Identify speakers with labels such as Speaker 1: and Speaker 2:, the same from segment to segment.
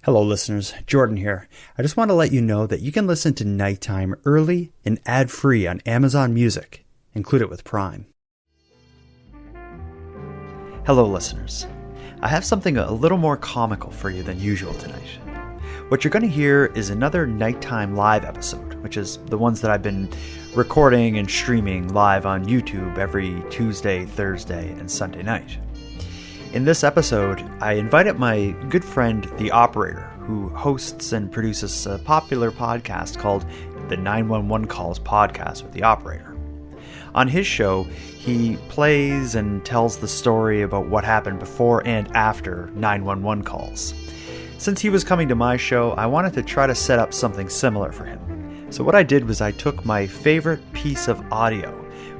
Speaker 1: Hello listeners, Jordan here. I just want to let you know that you can listen to Nighttime early and ad-free on Amazon Music. Include it with Prime. Hello listeners. I have something a little more comical for you than usual tonight. What you're going to hear is another Nighttime live episode, which is the ones that I've been recording and streaming live on YouTube every Tuesday, Thursday, and Sunday night. In this episode, I invited my good friend, The Operator, who hosts and produces a popular podcast called the 911 Calls Podcast with The Operator. On his show, he plays and tells the story about what happened before and after 911 calls. Since he was coming to my show, I wanted to try to set up something similar for him. So what I did was I took my favorite piece of audio,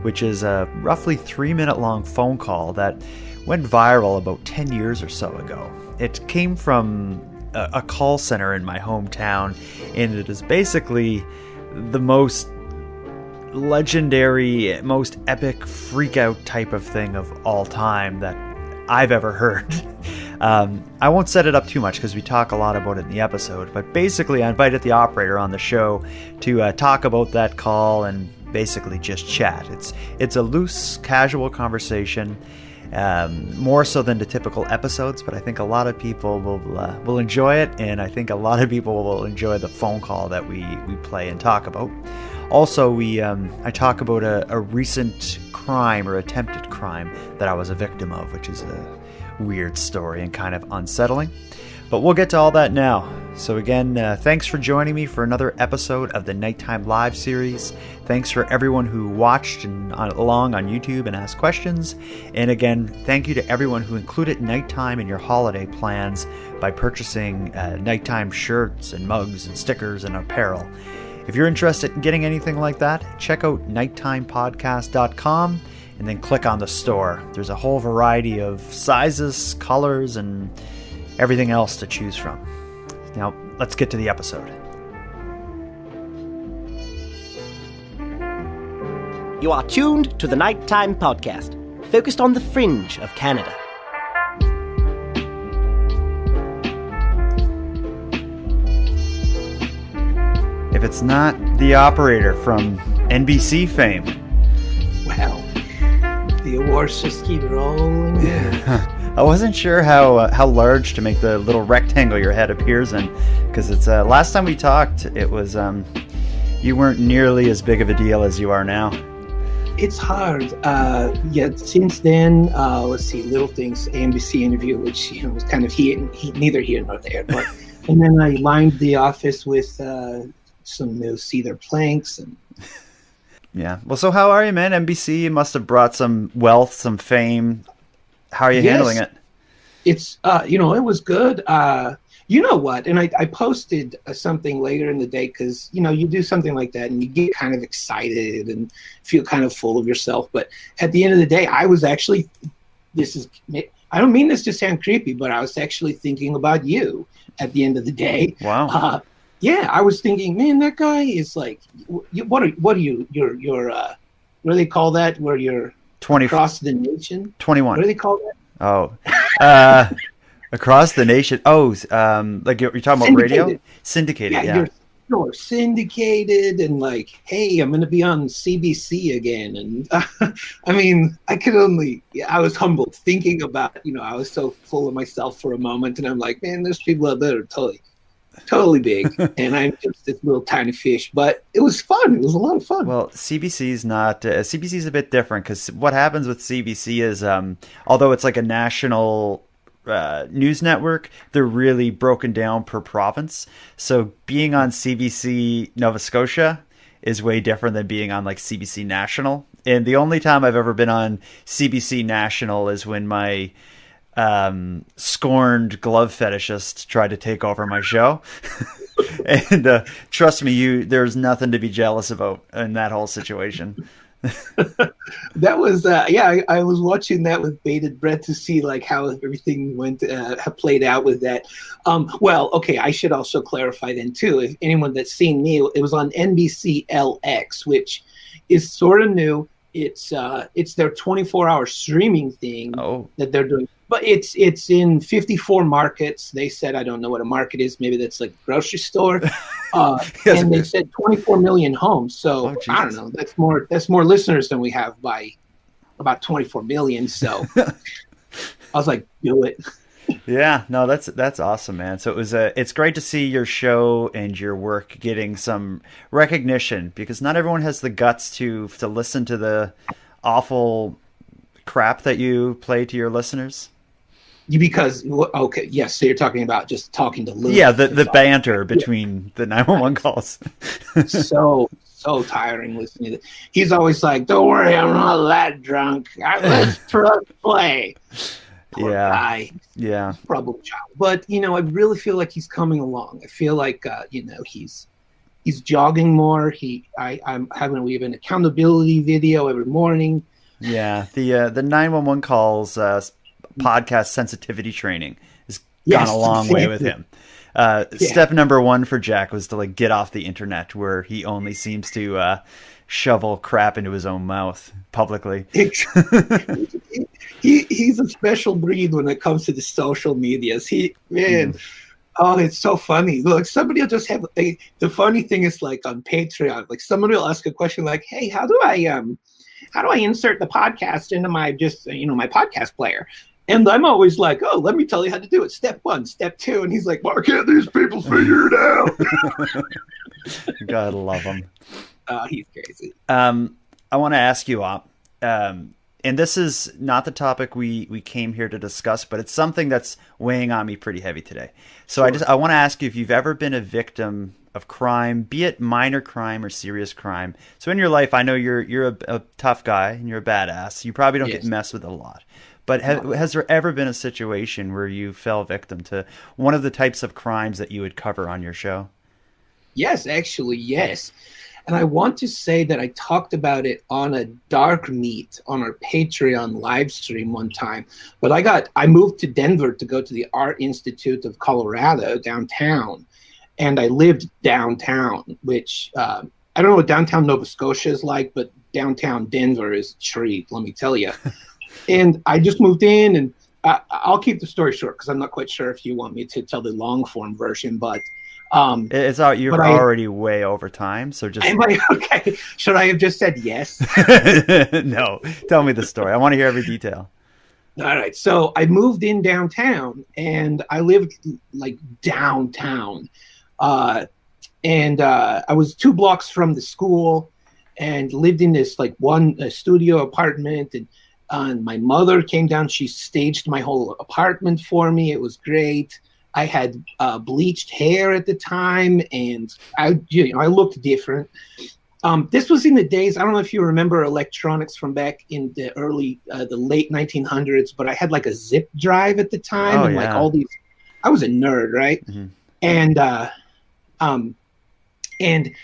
Speaker 1: which is a roughly 3-minute long phone call that went viral about 10 years or so ago. It came from a call center in my hometown, and it is basically the most legendary, most epic freak-out type of thing of all time that I've ever heard. I won't set it up too much because we talk a lot about it in the episode, but basically I invited the operator on the show to talk about that call and basically just chat. It's a loose, casual conversation, more so than the typical episodes, but I think a lot of people will enjoy it, and I think a lot of people will enjoy the phone call that we play and talk about. Also, I talk about a recent crime or attempted crime that I was a victim of, which is a weird story and kind of unsettling. But we'll get to all that now. So again, thanks for joining me for another episode of the Nighttime Live series. Thanks for everyone who watched along on YouTube and asked questions. And again, thank you to everyone who included nighttime in your holiday plans by purchasing nighttime shirts and mugs and stickers and apparel. If you're interested in getting anything like that, check out nighttimepodcast.com and then click on the store. There's a whole variety of sizes, colors, and everything else to choose from. Now, let's get to the episode.
Speaker 2: You are tuned to the Nighttime Podcast, focused on the fringe of Canada.
Speaker 1: If it's not The Operator from NBC fame.
Speaker 3: Wow. The awards just keep rolling in.
Speaker 1: I wasn't sure how large to make the little rectangle your head appears in, because it's last time we talked, it was you weren't nearly as big of a deal as you are now.
Speaker 3: It's hard. Since then, let's see, little things, NBC interview, which was kind of neither here nor there. But and then I lined the office with some cedar planks and.
Speaker 1: Yeah. Well, so how are you, man? NBC must have brought some wealth, some fame. How are you handling it?
Speaker 3: It's, it was good. You know what? And I posted something later in the day because, you do something like that and you get kind of excited and feel kind of full of yourself. But at the end of the day, I was actually, I don't mean this to sound creepy, but I was actually thinking about you at the end of the day.
Speaker 1: Wow.
Speaker 3: Yeah, I was thinking, man, that guy is like, what are you, you're what do they call that? Where you're
Speaker 1: 20
Speaker 3: across the nation?
Speaker 1: 21.
Speaker 3: What do they call that?
Speaker 1: Oh, across the nation. Oh, like you're talking about radio? Syndicated, yeah.
Speaker 3: You're syndicated and like, hey, I'm going to be on CBC again. And I mean, I was humbled thinking about, I was so full of myself for a moment and I'm like, man, there's people out there totally big, and I'm just this little tiny fish. But it was fun. It was a lot of fun.
Speaker 1: Well, CBC's not. CBC's a bit different because what happens with CBC is, although it's like a national news network, they're really broken down per province. So being on CBC Nova Scotia is way different than being on like CBC National. And the only time I've ever been on CBC National is when my scorned glove fetishist tried to take over my show. And trust me, there's nothing to be jealous about in that whole situation.
Speaker 3: That was I was watching that with bated breath to see like how everything went played out with that. Well, okay, I should also clarify then too, if anyone that's seen me, it was on NBC LX, which is sort of new. It's their 24-hour streaming thing
Speaker 1: Oh.
Speaker 3: that they're doing. But it's in 54 markets. They said, I don't know what a market is. Maybe that's like a grocery store. And they said 24 million homes. So I don't know. That's more listeners than we have by about 24 million. So I was like, do it.
Speaker 1: Yeah, no, that's awesome, man. So it's great to see your show and your work getting some recognition, because not everyone has the guts to listen to the awful crap that you play to your listeners.
Speaker 3: Because okay, yes. So you're talking about just talking to Lou.
Speaker 1: Yeah, the banter between the 911 calls.
Speaker 3: so tiring listening to it. He's always like, "Don't worry, I'm not that drunk. Let's play." Poor guy.
Speaker 1: Yeah.
Speaker 3: Probably child. But I really feel like he's coming along. I feel like he's jogging more. I'm having an accountability video every morning.
Speaker 1: Yeah, the 911 calls podcast sensitivity training has gone a long way with him. Step number 1 for Jack was to get off the internet, where he only seems to shovel crap into his own mouth publicly.
Speaker 3: He's a special breed when it comes to the social medias. Oh, it's so funny. Look, somebody will just have the funny thing is, like, on Patreon, like, somebody will ask a question like, "Hey, how do I insert the podcast into my my podcast player?" And I'm always like, "Oh, let me tell you how to do it. Step 1, step 2." And he's like, "Why can't these people figure it out?"
Speaker 1: God love him.
Speaker 3: He's crazy.
Speaker 1: I want to ask you, and this is not the topic we came here to discuss, but it's something that's weighing on me pretty heavy today. So sure. I want to ask you if you've ever been a victim of crime, be it minor crime or serious crime. So in your life, I know you're a tough guy and you're a badass. You probably don't get messed with a lot. But has there ever been a situation where you fell victim to one of the types of crimes that you would cover on your show? Yes,
Speaker 3: actually, yes. And I want to say that I talked about it on a dark meet on our Patreon live stream one time. But I moved to Denver to go to the Art Institute of Colorado downtown. And I lived downtown, which I don't know what downtown Nova Scotia is like, but downtown Denver is a treat, let me tell you. And I just moved in, and I'll keep the story short because I'm not quite sure if you want me to tell the long form version, but
Speaker 1: it's out. You're already way over time, so just.
Speaker 3: Am I okay? Should I have just said yes?
Speaker 1: No, tell me the story. I want to hear every detail.
Speaker 3: All right, so I moved in downtown, and I lived like downtown, and I was 2 blocks from the school, and lived in this like one studio apartment, and my mother came down. She staged my whole apartment for me. It was great. I had bleached hair at the time, and I looked different. This was in the days, I don't know if you remember electronics from back in the late 1900s, but I had like a zip drive at the time, like all these. I was a nerd, right? Mm-hmm. And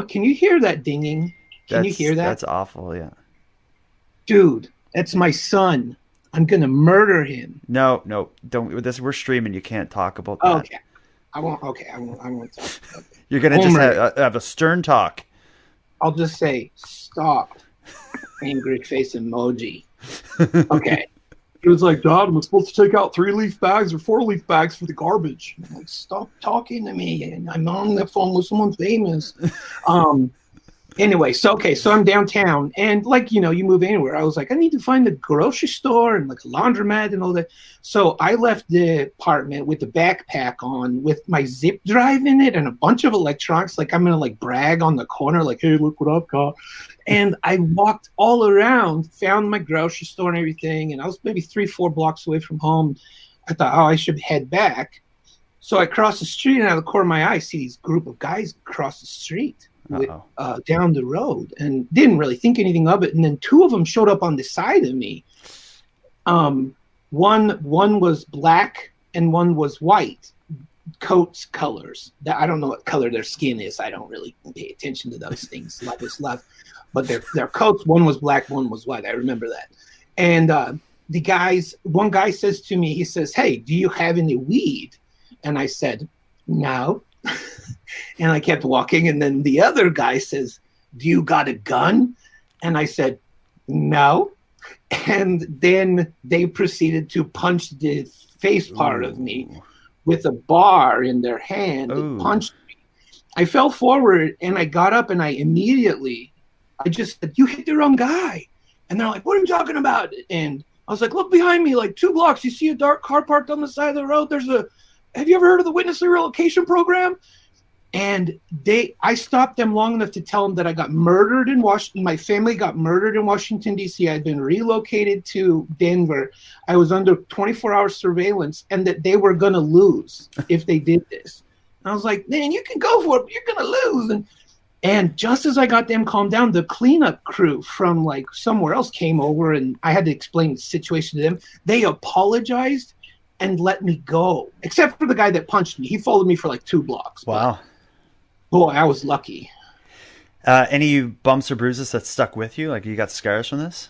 Speaker 3: can you hear that dinging? Can you hear that?
Speaker 1: That's awful, yeah.
Speaker 3: Dude, that's my son. I'm gonna murder him.
Speaker 1: No, don't. We're streaming. You can't talk about that.
Speaker 3: Okay, I won't talk. Okay.
Speaker 1: You're gonna just have a stern talk.
Speaker 3: I'll just say stop. Angry face emoji. Okay. It was like, "Dad, I'm supposed to take out 3-leaf bags or 4-leaf bags for the garbage." I'm like, "Stop talking to me. And I'm on the phone with someone famous." Anyway, so I'm downtown, and you move anywhere. I was like, I need to find a grocery store and like a laundromat and all that. So I left the apartment with the backpack on, with my zip drive in it and a bunch of electronics. Like I'm gonna brag on the corner, like, "Hey, look what I've got." And I walked all around, found my grocery store and everything, and I was maybe 3-4 blocks away from home. I thought, I should head back. So I crossed the street, and out of the corner of my eye, I see these group of guys across the street. Down the road, and didn't really think anything of it. And then 2 of them showed up on the side of me. One was black and one was white. Coats colors. I don't know what color their skin is. I don't really pay attention to those things. Love is love. But their coats. One was black, one was white. I remember that. And one guy says to me, he says, "Hey, do you have any weed?" And I said, "No." And I kept walking, and then the other guy says, "Do you got a gun?" And I said, No. And then they proceeded to punch the face part of me with a bar in their hand and punched me. I fell forward and I got up and I just said, "You hit the wrong guy." And they're like, "What are you talking about?" And I was like, "Look behind me, like 2 blocks. You see a dark car parked on the side of the road. Have you ever heard of the witness relocation program?" And I stopped them long enough to tell them that I got murdered in Washington. My family got murdered in Washington, D.C. I had been relocated to Denver. I was under 24-hour surveillance, and that they were going to lose if they did this. And I was like, "Man, you can go for it, but you're going to lose." And just as I got them calmed down, the cleanup crew from like somewhere else came over, and I had to explain the situation to them. They apologized and let me go, except for the guy that punched me. He followed me for like 2 blocks.
Speaker 1: Wow.
Speaker 3: Boy, I was lucky.
Speaker 1: Any bumps or bruises that stuck with you? Like you got scars from this?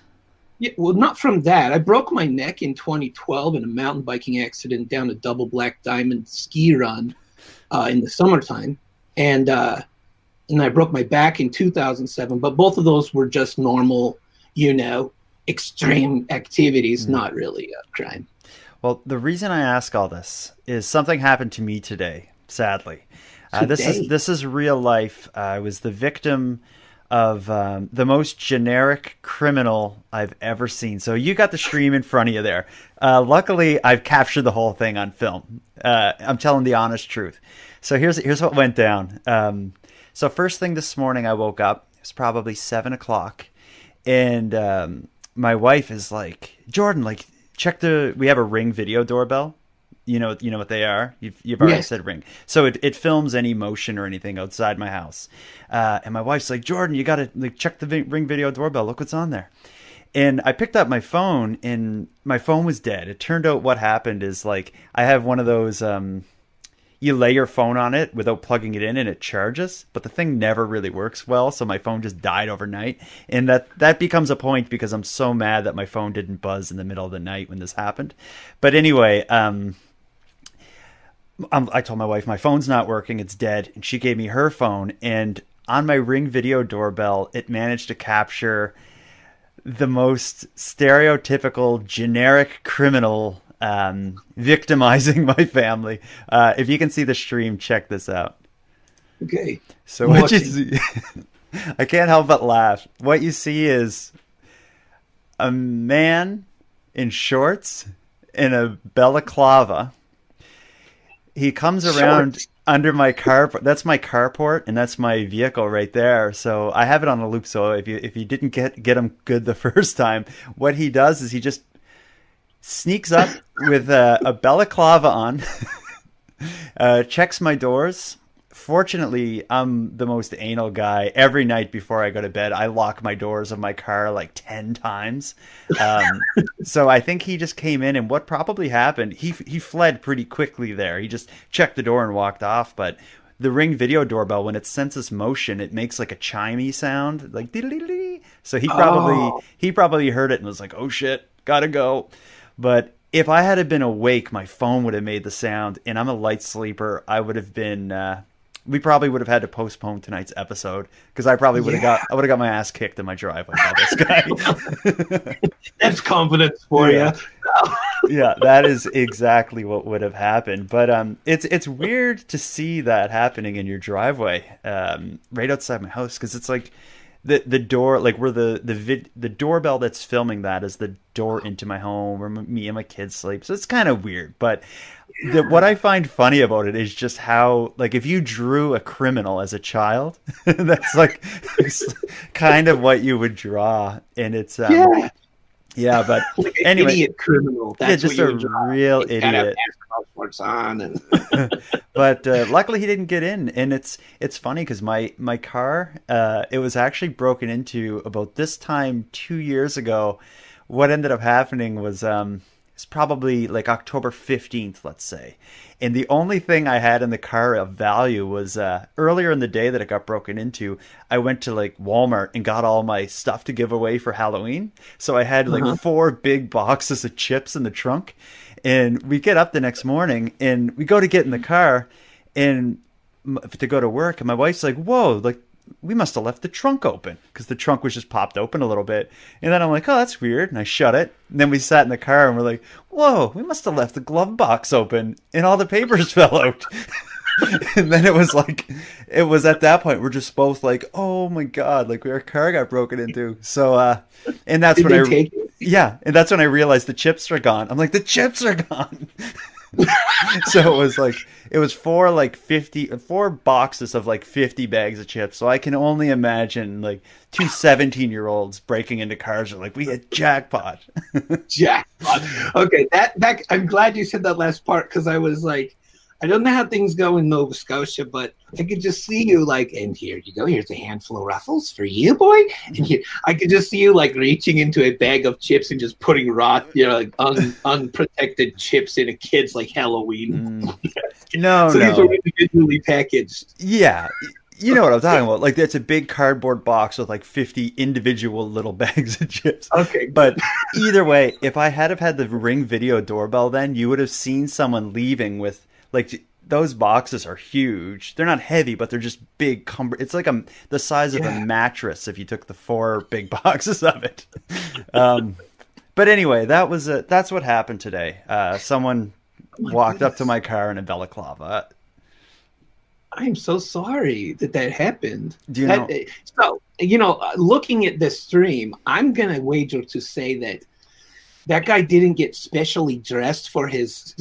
Speaker 3: Yeah, well, not from that. I broke my neck in 2012 in a mountain biking accident down a double black diamond ski run in the summertime. And I broke my back in 2007. But both of those were just normal, extreme activities, not really a crime.
Speaker 1: Well, the reason I ask all this is something happened to me today, sadly. This is real life. I was the victim of the most generic criminal I've ever seen. So you got the stream in front of you there. Luckily, I've captured the whole thing on film. I'm telling the honest truth. So here's what went down. So first thing this morning, I woke up. It was probably 7 o'clock, and my wife is like, "Jordan, like check we have a Ring video doorbell." You know what they are. You've already said Ring. So it films any motion or anything outside my house. And my wife's like, "Jordan, you got to like check the Ring video doorbell. Look what's on there." And I picked up my phone, and my phone was dead. It turned out what happened is like I have one of those. You lay your phone on it without plugging it in, and it charges. But the thing never really works well, so my phone just died overnight. And that becomes a point because I'm so mad that my phone didn't buzz in the middle of the night when this happened. But anyway. I told my wife my phone's not working, it's dead, and she gave me her phone, and on my Ring video doorbell it managed to capture the most stereotypical generic criminal victimizing my family. If you can see the stream, check this out.
Speaker 3: Okay.
Speaker 1: So what you see, I can't help but laugh. What you see is a man in shorts in a balaclava. He comes around under my car. That's my carport, and that's my vehicle right there. So I have it on a loop. So if you didn't get him good the first time, what he does is he just sneaks up with a balaclava on, checks my doors. Fortunately, I'm the most anal guy. Every night before I go to bed, I lock my doors of my car like 10 times. So I think he just came in, and what probably happened, he fled pretty quickly there. He just checked the door and walked off. But the Ring video doorbell, when it senses motion, it makes like a chimey sound, like dee-dee-dee-dee. So he probably heard it and was like, "Oh shit, gotta go." But if I had been awake, my phone would have made the sound, and I'm a light sleeper. I would have been... we probably would have had to postpone tonight's episode because I probably would have got my ass kicked in my driveway by this guy.
Speaker 3: That's confidence for you.
Speaker 1: Yeah, that is exactly what would have happened. But it's weird to see that happening in your driveway, right outside my house, because it's like the door, like where the doorbell that's filming that is the door into my home where me and my kids sleep. So it's kind of weird, but. What I find funny about it is just how, like, if you drew a criminal as a child, that's like kind of what you would draw, and it's but
Speaker 3: like an
Speaker 1: anyway,
Speaker 3: idiot criminal. That's
Speaker 1: just a real idiot.
Speaker 3: On
Speaker 1: But luckily he didn't get in, and it's funny because my car, it was actually broken into about this time 2 years ago. What ended up happening was it's probably like October 15th, let's say. And the only thing I had in the car of value was earlier in the day that it got broken into, I went to like Walmart and got all my stuff to give away for Halloween. So I had like 4 big boxes of chips in the trunk. And we get up the next morning and we go to get in the car and to go to work. And my wife's like, "Whoa, like we must have left the trunk open, because the trunk was just popped open a little bit. And then I'm like, oh, that's weird. And I shut it. And then we sat in the car and we're like, whoa, we must have left the glove box open and all the papers fell out. And then it was at that point, we're just both like, oh my God, like our car got broken into. So, and that's
Speaker 3: Did
Speaker 1: when
Speaker 3: they take it?
Speaker 1: yeah. And that's when I realized the chips are gone. I'm like, the chips are gone. So it was four boxes of like 50 bags of chips. So I can only imagine like two 17-year-olds breaking into cars are like, we hit jackpot.
Speaker 3: Jackpot. Okay, that I'm glad you said that last part, because I was like, I don't know how things go in Nova Scotia, but I could just see you like, and here you go. Here's a handful of Ruffles for you, boy. And here, I could just see you like reaching into a bag of chips and just putting like unprotected chips in a kid's like Halloween.
Speaker 1: No,
Speaker 3: so
Speaker 1: no.
Speaker 3: these are individually packaged.
Speaker 1: Yeah. You know what I'm talking about. Like, it's a big cardboard box with like 50 individual little bags of chips.
Speaker 3: Okay.
Speaker 1: But either way, if I had the Ring video doorbell then, you would have seen someone leaving with, like, those boxes are huge. They're not heavy, but they're just big. It's like the size of a mattress if you took the 4 big boxes of it. But anyway, that's what happened today. Someone walked up to my car in a balaclava.
Speaker 3: I'm so sorry that happened.
Speaker 1: Do you know?
Speaker 3: So, looking at this stream, I'm going to wager to say that guy didn't get specially dressed for his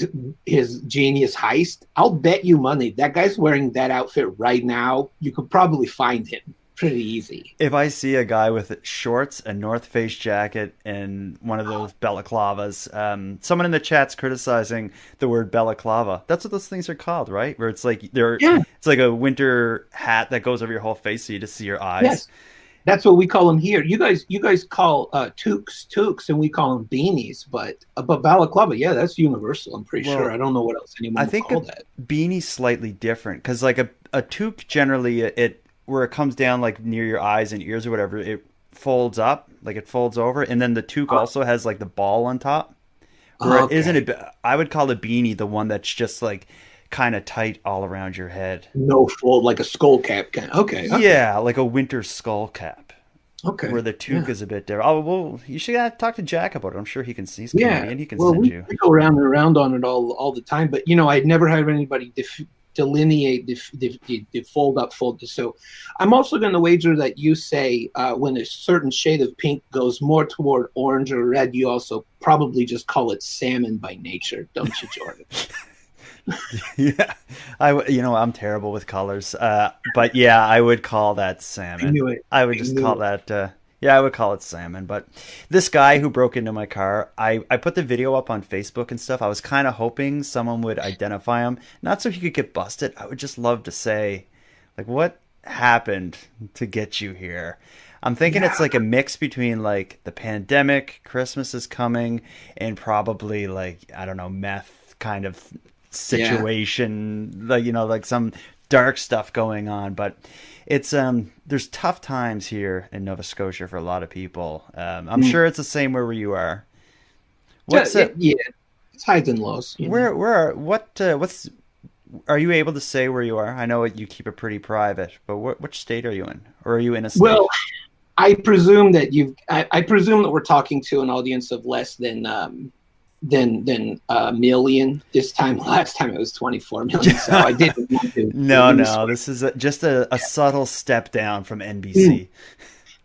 Speaker 3: genius heist. I'll bet you money that guy's wearing that outfit right now. You could probably find him pretty easy.
Speaker 1: If I see a guy with shorts, a North Face jacket, and one of those balaclavas, someone in the chat's criticizing the word balaclava. That's what those things are called, right? Where it's like it's like a winter hat that goes over your whole face so you just see your eyes.
Speaker 3: Yes. That's what we call them here. You guys call toques, and we call them beanies. But balaclava, yeah, that's universal. I'm pretty sure. I don't know what else anyone would call that.
Speaker 1: Beanie's slightly different, because like a toque generally where it comes down like near your eyes and ears or whatever, it folds up, like it folds over, and then the toque also has like the ball on top. Where I would call a beanie the one that's just like kind of tight all around your head.
Speaker 3: No fold, like a skull cap kind. Okay.
Speaker 1: Yeah, like a winter skull cap.
Speaker 3: Okay.
Speaker 1: Where the toque is a bit different. Oh, well, you should talk to Jack about it. I'm sure he can. He's Canadian. He can send you.
Speaker 3: We go around and around on it all the time. But I'd never had anybody delineate the fold up, fold. So I'm also going to wager that you say when a certain shade of pink goes more toward orange or red, you also probably just call it salmon by nature, don't you, Jordan?
Speaker 1: Yeah, I'm terrible with colors, but yeah, I would call that salmon.
Speaker 3: I knew it.
Speaker 1: I would just call that. I would call it salmon. But this guy who broke into my car, I put the video up on Facebook and stuff. I was kind of hoping someone would identify him, not so he could get busted. I would just love to say, like, what happened to get you here? I'm thinking it's like a mix between like the pandemic, Christmas is coming, and probably like, I don't know, meth kind of situation, like some dark stuff going on. But it's there's tough times here in Nova Scotia for a lot of people. I'm sure it's the same where you are. It's
Speaker 3: highs and lows.
Speaker 1: What's are you able to say where you are? I know you keep it pretty private, but which state are you in, or are you in a state?
Speaker 3: Well, I presume that I presume that we're talking to an audience of less than a million. Last time it was 24 million. So I didn't want to.
Speaker 1: No. This is just a subtle step down from NBC.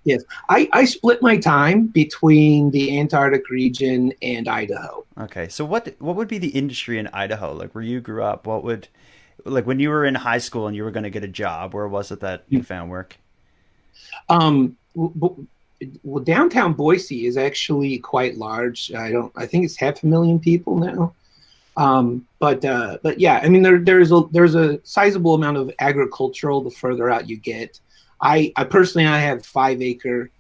Speaker 3: Yes, I split my time between the Antarctic region and Idaho.
Speaker 1: Okay, so what would be the industry in Idaho? Like where you grew up, when you were in high school and you were going to get a job, where was it that you found work?
Speaker 3: Well, downtown Boise is actually quite large. I think it's 500,000 people now. But yeah, I mean, there's a sizable amount of agricultural the further out you get. I personally, I have 5-acre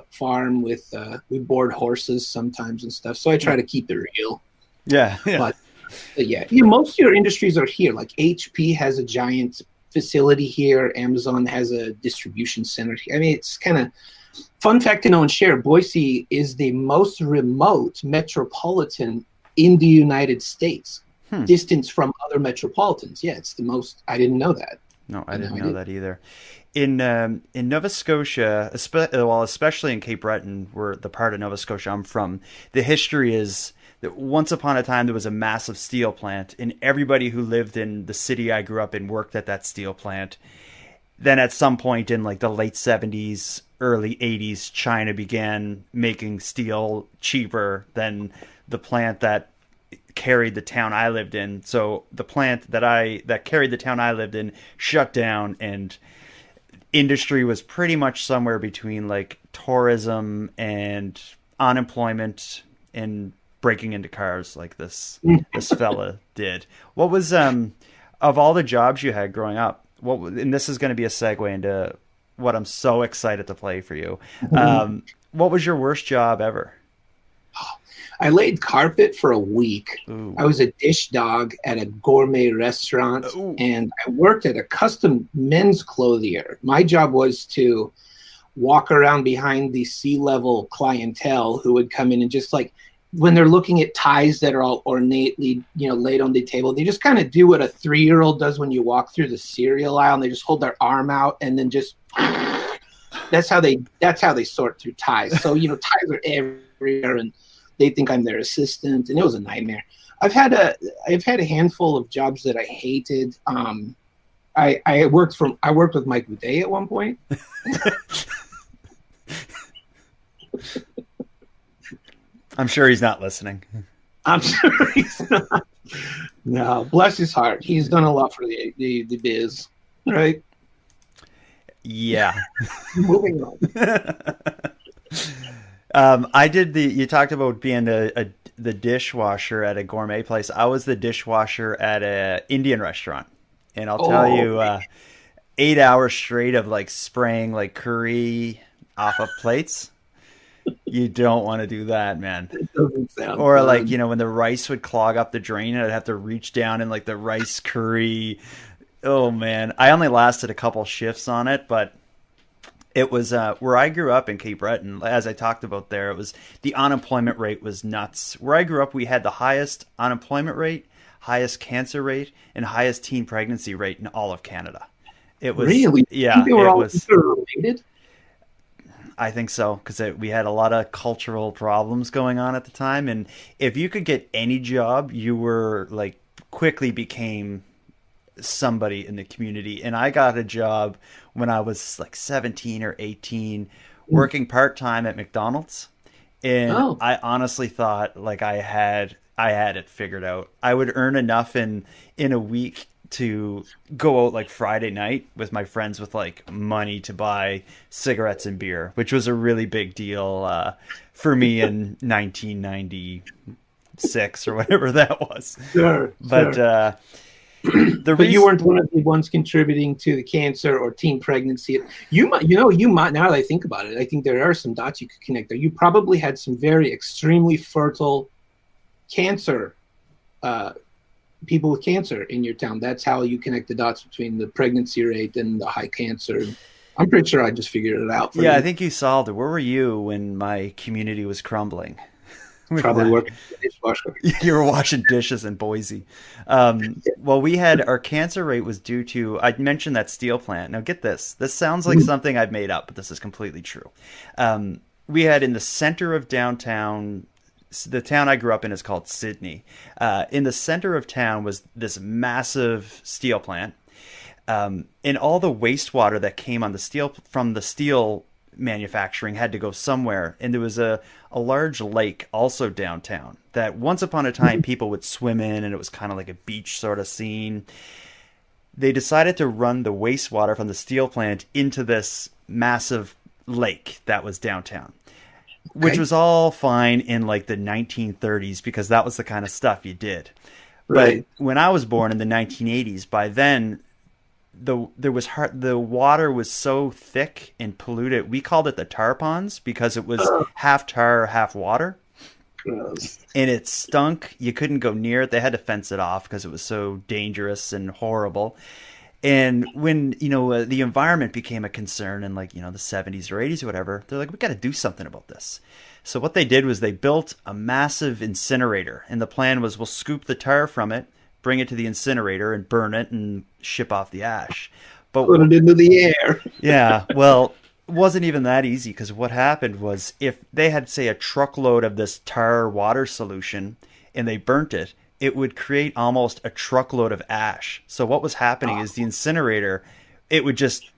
Speaker 3: farm with we board horses sometimes and stuff. So I try to keep it real.
Speaker 1: Yeah.
Speaker 3: But yeah, most of your industries are here. Like HP has a giant facility here. Amazon has a distribution center. I mean, it's kind of fun fact to know and share. Boise is the most remote metropolitan in the United States, distance from other metropolitans. Yeah, it's the most. I didn't know that.
Speaker 1: No, I didn't know that either. In Nova Scotia, especially in Cape Breton, where the part of Nova Scotia I'm from, the history is that once upon a time there was a massive steel plant, and everybody who lived in the city I grew up in worked at that steel plant. Then at some point in like the late 70s, early 80s, China began making steel cheaper than the plant that carried the town I lived in. So the plant that carried the town I lived in shut down, and industry was pretty much somewhere between like tourism and unemployment and breaking into cars like this fella did. What was of all the jobs you had growing up, and this is going to be a segue into what I'm so excited to play for you. What was your worst job ever?
Speaker 3: I laid carpet for a week.
Speaker 1: Ooh.
Speaker 3: I was a dish dog at a gourmet restaurant, and I worked at a custom men's clothier. My job was to walk around behind the C-level clientele who would come in and just like, when they're looking at ties that are all ornately, laid on the table, they just kind of do what a 3-year-old does when you walk through the cereal aisle, and they just hold their arm out and then just that's how they sort through ties. So, ties are everywhere, and they think I'm their assistant, and it was a nightmare. I've had a handful of jobs that I hated. I worked with Mike Boudet at one point.
Speaker 1: I'm sure he's not listening.
Speaker 3: I'm sure he's not. No, bless his heart. He's done a lot for the biz, right?
Speaker 1: Yeah.
Speaker 3: Moving on.
Speaker 1: You talked about being the dishwasher at a gourmet place. I was the dishwasher at a Indian restaurant. And I'll tell you, 8 hours straight of like spraying like curry off of plates. You don't want to do that, man.
Speaker 3: It doesn't sound
Speaker 1: or
Speaker 3: fun.
Speaker 1: like, when the rice would clog up the drain and I'd have to reach down and like the rice curry. Oh man. I only lasted a couple shifts on it, but it was where I grew up in Cape Breton, as I talked about there, it was the unemployment rate was nuts. Where I grew up, we had the highest unemployment rate, highest cancer rate, and highest teen pregnancy rate in all of Canada. It was
Speaker 3: really?
Speaker 1: Yeah,
Speaker 3: they were
Speaker 1: it
Speaker 3: all
Speaker 1: was
Speaker 3: related?
Speaker 1: I think so, because we had a lot of cultural problems going on at the time, and if you could get any job, you were like quickly became somebody in the community. And I got a job when I was like 17 or 18, working part-time at McDonald's, and I honestly thought like I had it figured out. I would earn enough in a week to go out like Friday night with my friends with like money to buy cigarettes and beer, which was a really big deal for me in 1996 or whatever that was.
Speaker 3: Sure.
Speaker 1: But
Speaker 3: but you weren't one of the ones contributing to the cancer or teen pregnancy. You might, now that I think about it, I think there are some dots you could connect there. You probably had some very extremely fertile cancer people with cancer in your town. That's how you connect the dots between the pregnancy rate and the high cancer. I'm pretty sure I just figured it out.
Speaker 1: I think you solved it. Where were you when my community was crumbling?
Speaker 3: Probably working as a dishwasher.
Speaker 1: You were washing dishes in Boise. Well, we had our cancer rate was due to, I mentioned that steel plant. Now get this. This sounds like something I've made up, but this is completely true. We had in the center of downtown, the town I grew up in is called Sydney. In the center of town was this massive steel plant. And all the wastewater that came on the steel from the steel manufacturing had to go somewhere. And there was a large lake also downtown that once upon a time people would swim in, and it was kind of like a beach sort of scene. They decided to run the wastewater from the steel plant into this massive lake that was downtown. Which was all fine in like the 1930s because that was the kind of stuff you did. Right. But when I was born in the 1980s, by then the water was so thick and polluted. We called it the tar ponds because it was half tar, half water.
Speaker 3: Gross.
Speaker 1: And it stunk. You couldn't go near it. They had to fence it off because it was so dangerous and horrible. And when, the environment became a concern in like, the 70s or 80s or whatever, they're like, we got to do something about this. So what they did was they built a massive incinerator. And the plan was we'll scoop the tar from it, bring it to the incinerator and burn it and ship off the ash. But
Speaker 3: put it into the air.
Speaker 1: yeah, well, it wasn't even that easy because what happened was if they had, say, a truckload of this tar water solution and they burnt it, it would create almost a truckload of ash. So what was happening is the incinerator, it would just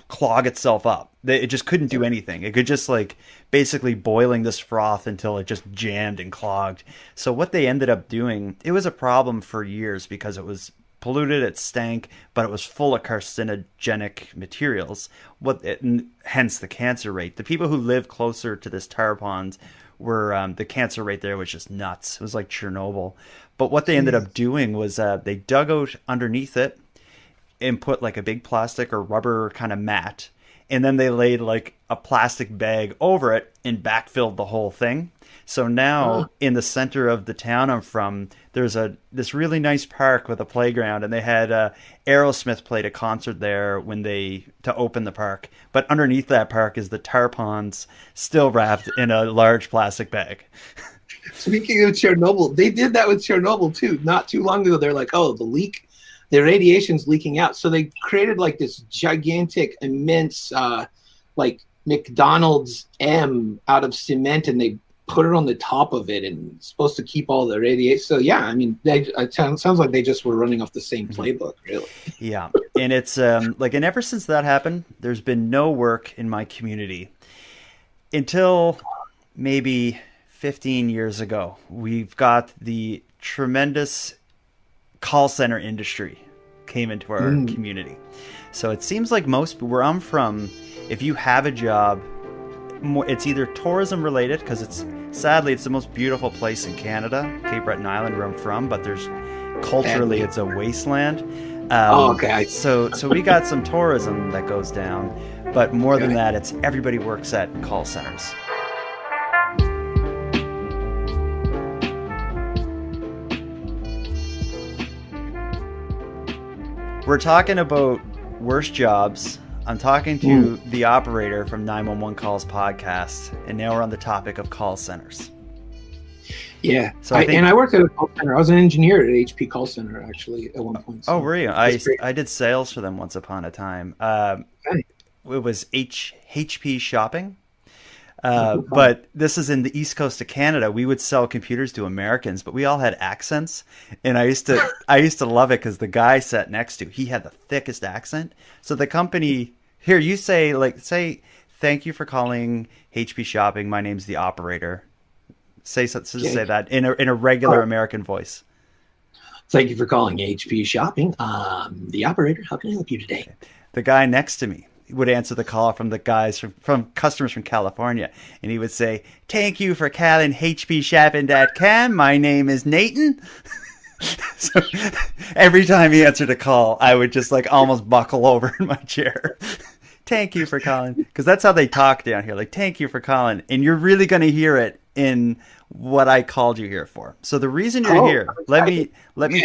Speaker 1: clog itself up. It just couldn't do anything. It could just like basically boiling this froth until it just jammed and clogged. So what they ended up doing, it was a problem for years because it was polluted, it stank, but it was full of carcinogenic materials. Hence the cancer rate. The people who lived closer to this tar pond were the cancer rate there was just nuts. It was like Chernobyl. But what they ended up doing was they dug out underneath it and put like a big plastic or rubber kind of mat, and then they laid like a plastic bag over it and backfilled the whole thing. So now in the center of the town I'm from, there's this really nice park with a playground, and they had Aerosmith played a concert there to open the park. But underneath that park is the tar ponds, still wrapped in a large plastic bag.
Speaker 3: Speaking of Chernobyl, they did that with Chernobyl too. Not too long ago, they're like, oh, the radiation's leaking out. So they created like this gigantic, immense, like McDonald's M out of cement, and they put it on the top of it, and it's supposed to keep all the radiation. So yeah, I mean, it sounds like they just were running off the same playbook, really.
Speaker 1: Yeah, and it's and ever since that happened, there's been no work in my community until maybe 15 years ago. We've got the tremendous call center industry came into our community. So it seems like where I'm from, if you have a job, it's either tourism related, because sadly it's the most beautiful place in Canada, Cape Breton Island, where I'm from, but culturally it's a wasteland.
Speaker 3: Okay.
Speaker 1: So we got some tourism that goes down, but more than that, it's everybody works at call centers. We're talking about worst jobs. I'm talking to the operator from 911 Calls podcast, and now we're on the topic of call centers.
Speaker 3: Yeah, so I worked at a call center. I was an engineer at HP call center, actually, at one point. So
Speaker 1: oh, were you? I did sales for them once upon a time. It was HP Shopping. But this is in the East Coast of Canada. We would sell computers to Americans, but we all had accents, and I used to love it because the guy sat next to, he had the thickest accent. So the company here, you say thank you for calling HP Shopping. My name's the operator. Say that in a regular American voice.
Speaker 3: Thank you for calling HP Shopping. The operator. How can I help you today?
Speaker 1: The guy next to me would answer the call from the guys from customers from California, and he would say, "Thank you for calling hpshopping.com. My name is Nathan." So every time he answered a call, I would just like almost buckle over in my chair. Thank you for calling, because that's how they talk down here. Like, thank you for calling, and you're really going to hear it in what I called you here for. So the reason you're here, let me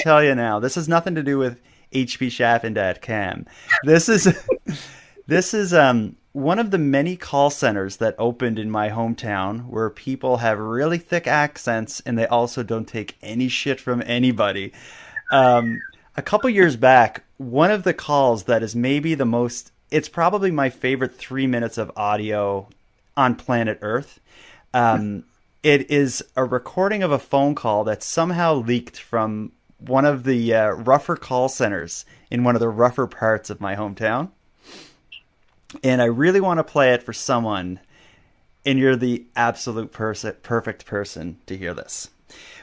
Speaker 1: tell you now. This has nothing to do with hpshopping.com. This is one of the many call centers that opened in my hometown where people have really thick accents and they also don't take any shit from anybody. A couple years back, one of the calls that is maybe it's probably my favorite 3 minutes of audio on planet Earth. It is a recording of a phone call that somehow leaked from one of the rougher call centers in one of the rougher parts of my hometown. And I really want to play it for someone, and you're the absolute perfect person to hear this.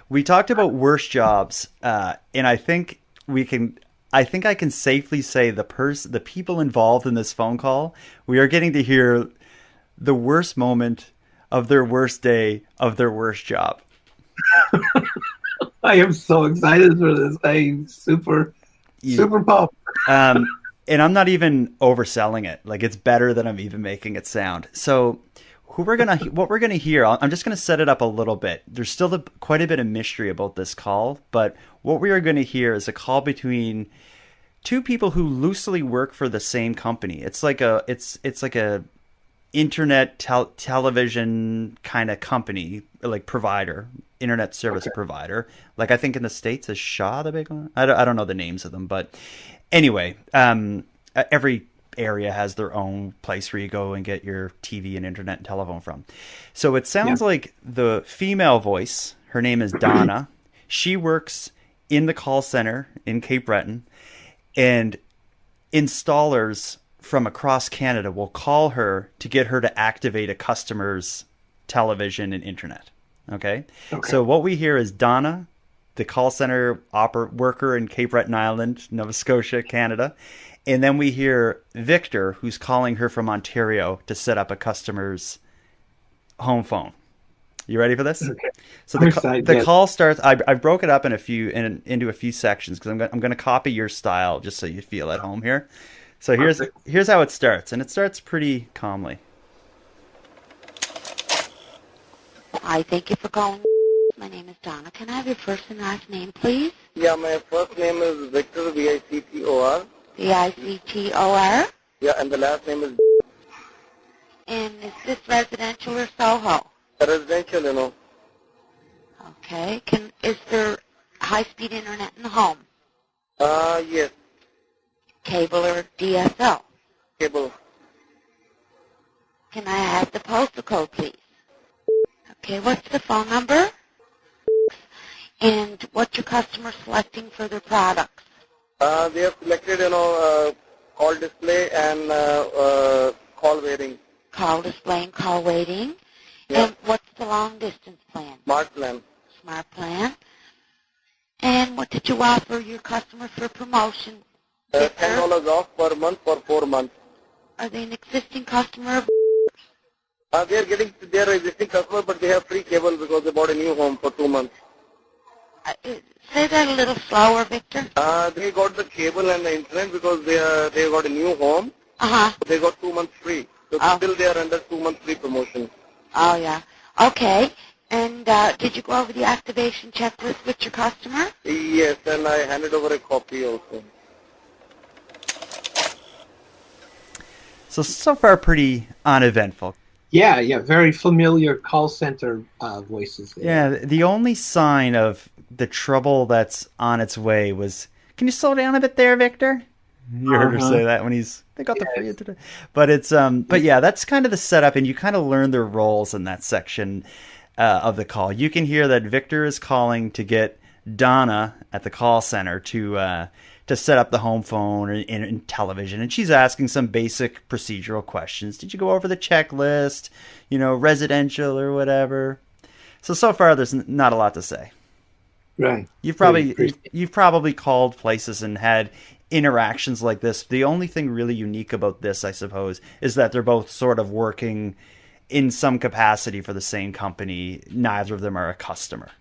Speaker 1: We talked about worst jobs, and I think I can safely say the people involved in this phone call, we are getting to hear the worst moment of their worst day of their worst job.
Speaker 3: I am so excited for this. I'm super pumped.
Speaker 1: And I'm not even overselling it. Like, it's better than I'm even making it sound. So what we're going to hear, I'm just going to set it up a little bit. There's still quite a bit of mystery about this call, but what we are going to hear is a call between two people who loosely work for the same company. It's like a internet television kind of company, like provider, internet service provider. Like, I think in the States is Shaw the big one. I don't know the names of them, but anyway, every area has their own place where you go and get your TV and internet and telephone from. So it sounds like the female voice, her name is Donna. She works in the call center in Cape Breton, and installers from across Canada will call her to get her to activate a customer's television and internet. Okay? So what we hear is Donna, the call center worker in Cape Breton Island, Nova Scotia, Canada. And then we hear Victor, who's calling her from Ontario to set up a customer's home phone. You ready for this? Okay. So the call starts. I broke it up into a few sections because I'm going to copy your style just so you feel at home here. So here's how it starts, and it starts pretty calmly.
Speaker 4: Hi, thank you for calling. My name is Donna. Can I have your first and last name, please?
Speaker 5: Yeah, my first name is Victor, Victor.
Speaker 4: Victor?
Speaker 5: Yeah, and the last name is...
Speaker 4: And is this residential or Soho?
Speaker 5: Residential,
Speaker 4: Okay. Is there high-speed internet in the home?
Speaker 5: Yes.
Speaker 4: Cable or DSL?
Speaker 5: Cable.
Speaker 4: Can I have the postal code, please? Okay, what's the phone number? And what's your customer selecting for their products?
Speaker 5: They have selected, call display and call waiting.
Speaker 4: Call display and call waiting.
Speaker 5: Yeah.
Speaker 4: And what's the long distance plan?
Speaker 5: Smart plan.
Speaker 4: Smart plan. And what did you offer your customer for promotion?
Speaker 5: $10 off per month for 4 months.
Speaker 4: Are they an existing customer?
Speaker 5: They're existing customer, but they have free cable because they bought a new home for 2 months.
Speaker 4: Say that a little slower, Victor.
Speaker 5: They got the cable and the internet because they got a new home. They got 2 months free. So still they are under 2 months free promotion.
Speaker 4: Oh, yeah. Okay. And did you go over the activation checklist with your customer?
Speaker 5: Yes, and I handed over a copy also.
Speaker 1: So far pretty uneventful.
Speaker 3: Yeah, very familiar call center voices there.
Speaker 1: Yeah, the only sign of the trouble that's on its way was, can you slow down a bit there, Victor? You heard her say that when they got the free internet. But but yeah, that's kind of the setup, and you kind of learn their roles in that section of the call. You can hear that Victor is calling to get Donna at the call center to set up the home phone and television, and she's asking some basic procedural questions. Did you go over the checklist? Residential or whatever. So far, there's not a lot to say.
Speaker 3: Right.
Speaker 1: You've probably called places and had interactions like this. The only thing really unique about this, I suppose, is that they're both sort of working in some capacity for the same company. Neither of them are a customer.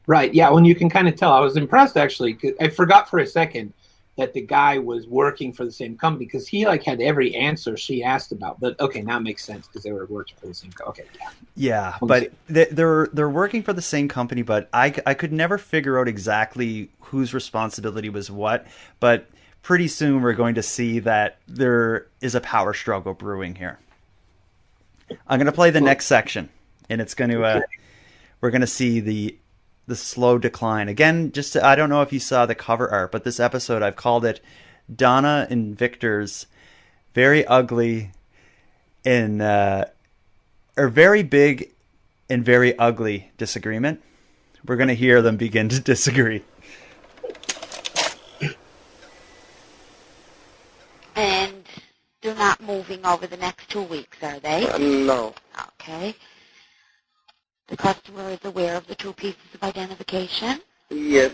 Speaker 3: Right. Yeah. When you can kind of tell, I was impressed actually. 'Cause I forgot for a second that the guy was working for the same company because he had every answer she asked about. But okay, now it makes sense because they were working for the same company. Okay.
Speaker 1: Yeah, but they're working for the same company. But I could never figure out exactly whose responsibility was what. But pretty soon we're going to see that there is a power struggle brewing here. I'm going to play the next section, and it's going to we're going to see the slow decline. Again, I don't know if you saw the cover art, but this episode, I've called it Donna and Victor's very ugly or very big and very ugly disagreement. We're going to hear them begin to disagree.
Speaker 4: And they're not moving over the next 2 weeks, are they?
Speaker 5: No.
Speaker 4: Okay. The customer is aware of the 2 pieces of identification?
Speaker 5: Yes.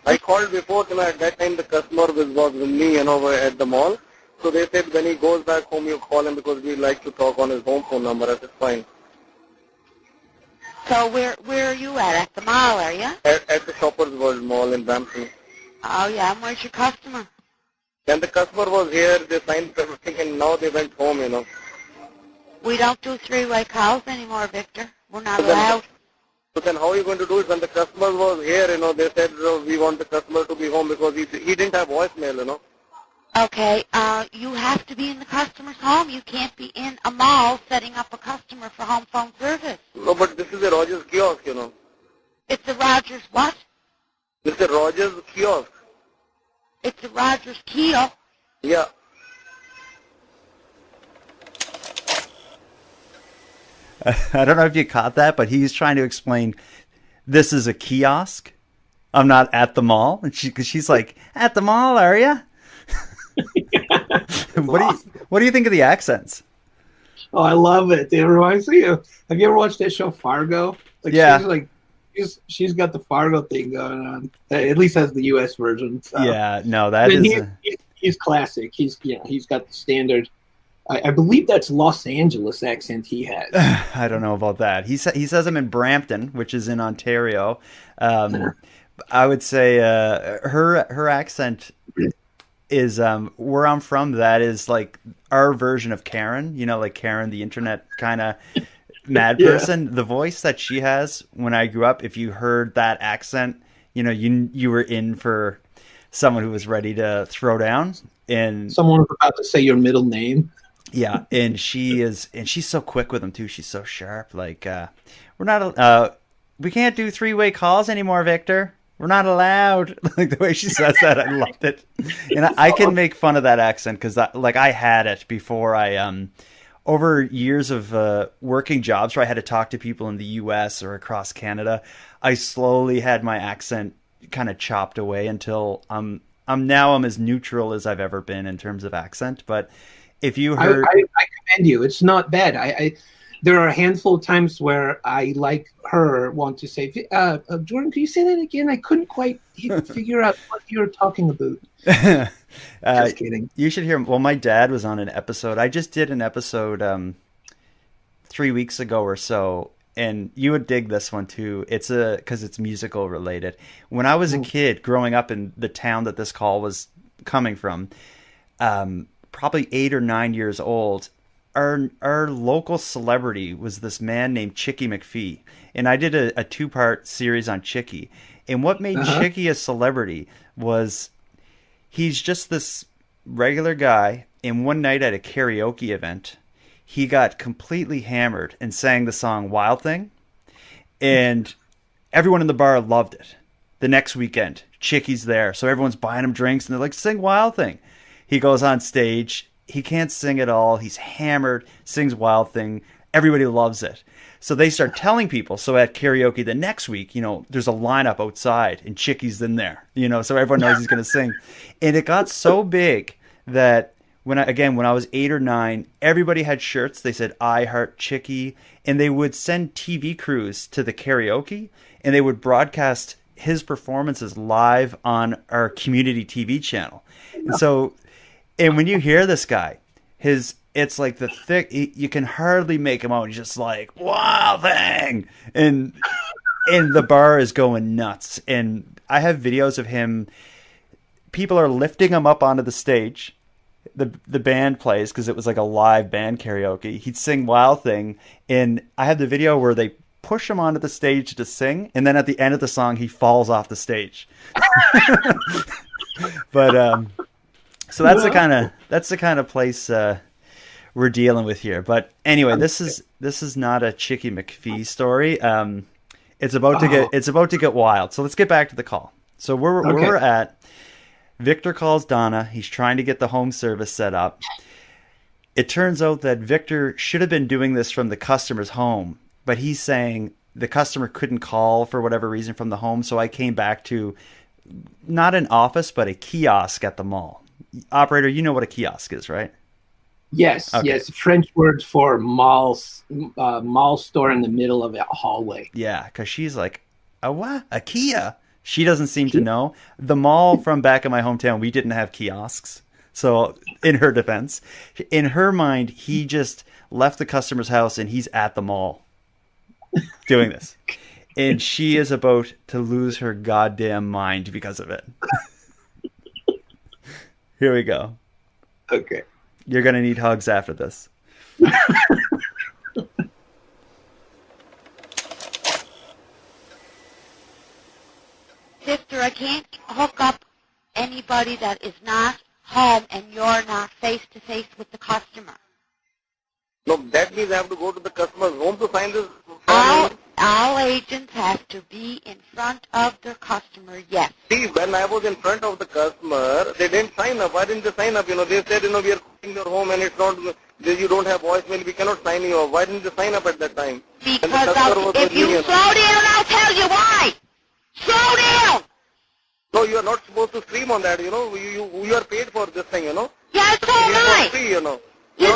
Speaker 5: I called before, and at that time the customer was with me, at the mall. So they said when he goes back home, you call him because we like to talk on his home phone number. I said, fine.
Speaker 4: So where are you at the mall, are you?
Speaker 5: At the Shoppers World Mall in Brampton.
Speaker 4: Oh, yeah. And where's your customer?
Speaker 5: And the customer was here, they signed everything, and now they went home,
Speaker 4: We don't do 3-way calls anymore, Victor. We're not allowed.
Speaker 5: So then how are you going to do it when the customer was here, they said we want the customer to be home because he didn't have voicemail,
Speaker 4: Okay, you have to be in the customer's home. You can't be in a mall setting up a customer for home phone service.
Speaker 5: No, but this is a Rogers kiosk,
Speaker 4: It's a Rogers what?
Speaker 5: This is a Rogers kiosk.
Speaker 4: It's a Rogers kiosk.
Speaker 5: Yeah.
Speaker 1: I don't know if you caught that, but he's trying to explain this is a kiosk. I'm not at the mall, and she's like, "At the mall, are you?" What do you think of the accents?
Speaker 3: Oh, I love it. It reminds me of. Have you ever watched that show Fargo? Like
Speaker 1: Yeah.
Speaker 3: she's got the Fargo thing going on. At least that's the U.S. version. So.
Speaker 1: Yeah, no, that
Speaker 3: And
Speaker 1: is.
Speaker 3: he's classic. He's got the standard. I believe that's Los Angeles accent he has.
Speaker 1: I don't know about that. He says I'm in Brampton, which is in Ontario. I would say her accent is where I'm from. That is like our version of Karen. You know, like Karen, the internet kind of mad person. The voice that she has when I grew up. If you heard that accent, you know, you were in for someone who was ready to throw down. And
Speaker 3: Someone was about to say your middle name.
Speaker 1: yeah, and she's so quick with them too. She's so sharp. Like we're not we can't do three-way calls anymore, Victor. We're not allowed. Like the way she says that, I loved it. And I can make fun of that accent because I had it before I over years of working jobs where I had to talk to people in the U.S. or across Canada. I slowly had my accent kind of chopped away until I'm as neutral as I've ever been in terms of accent, but. If you heard,
Speaker 3: I commend you. It's not bad. I there are a handful of times where I, like her, want to say, Jordan, can you say that again? I couldn't quite figure out what you were talking about. Just kidding.
Speaker 1: You should hear. Well, my dad was on an episode. I just did an episode 3 weeks ago or so, and you would dig this one too. It's because it's musical related. When I was a kid growing up in the town that this call was coming from, probably 8 or 9 years old, our local celebrity was this man named Chicky McPhee. And I did a 2-part series on Chicky. And what made Chicky a celebrity was he's just this regular guy. And one night at a karaoke event, he got completely hammered and sang the song Wild Thing. And everyone in the bar loved it. The next weekend, Chicky's there. So everyone's buying him drinks and they're like, sing Wild Thing. He goes on stage. He can't sing at all. He's hammered, sings Wild Thing. Everybody loves it. So they start telling people. So at karaoke the next week, you know, there's a lineup outside and Chicky's in there, you know, so everyone knows he's going to sing. And it got so big that when I was 8 or 9, everybody had shirts. They said, I heart Chicky. And they would send TV crews to the karaoke and they would broadcast his performances live on our community TV channel. And so, and when you hear this guy, it's like the thick, you can hardly make him out. He's just like, Wild Thing. And the bar is going nuts. And I have videos of him. People are lifting him up onto the stage. The band plays because it was like a live band karaoke. He'd sing Wild Thing. And I have the video where they push him onto the stage to sing. And then at the end of the song, he falls off the stage. But, so that's the kind of place we're dealing with here. But anyway, this is not a Chicky McPhee story. It's about to get wild. So let's get back to the call. So where we're at, Victor calls Donna. He's trying to get the home service set up. It turns out that Victor should have been doing this from the customer's home, but he's saying the customer couldn't call for whatever reason from the home. So I came back to not an office, but a kiosk at the mall. Operator, you know what a kiosk is, right?
Speaker 3: Yes,
Speaker 1: Okay.
Speaker 3: yes. French word for mall store in the middle of a hallway.
Speaker 1: Yeah, because she's like, a what? A Kia? She doesn't seem to know. The mall from back in my hometown, we didn't have kiosks. So in her defense, in her mind, he just left the customer's house and he's at the mall doing this. And she is about to lose her goddamn mind because of it. Here we go.
Speaker 3: Okay.
Speaker 1: You're going to need hugs after this.
Speaker 4: Sister, I can't hook up anybody that is not home and you're not face-to-face with the customer.
Speaker 5: No, that means I have to go to the customer's home to sign this.
Speaker 4: All agents have to be in front of their customer, yes.
Speaker 5: See, when I was in front of the customer, they didn't sign up. Why didn't they sign up? They said, we are calling your home and it's not, you don't have voicemail, we cannot sign you up. Why didn't they sign up at that time?
Speaker 4: Because if you slow down, I'll tell you why. Slow down!
Speaker 5: No, you are not supposed to scream on that, you are paid for this thing,
Speaker 4: Yeah, it's all right.
Speaker 5: Free, You're not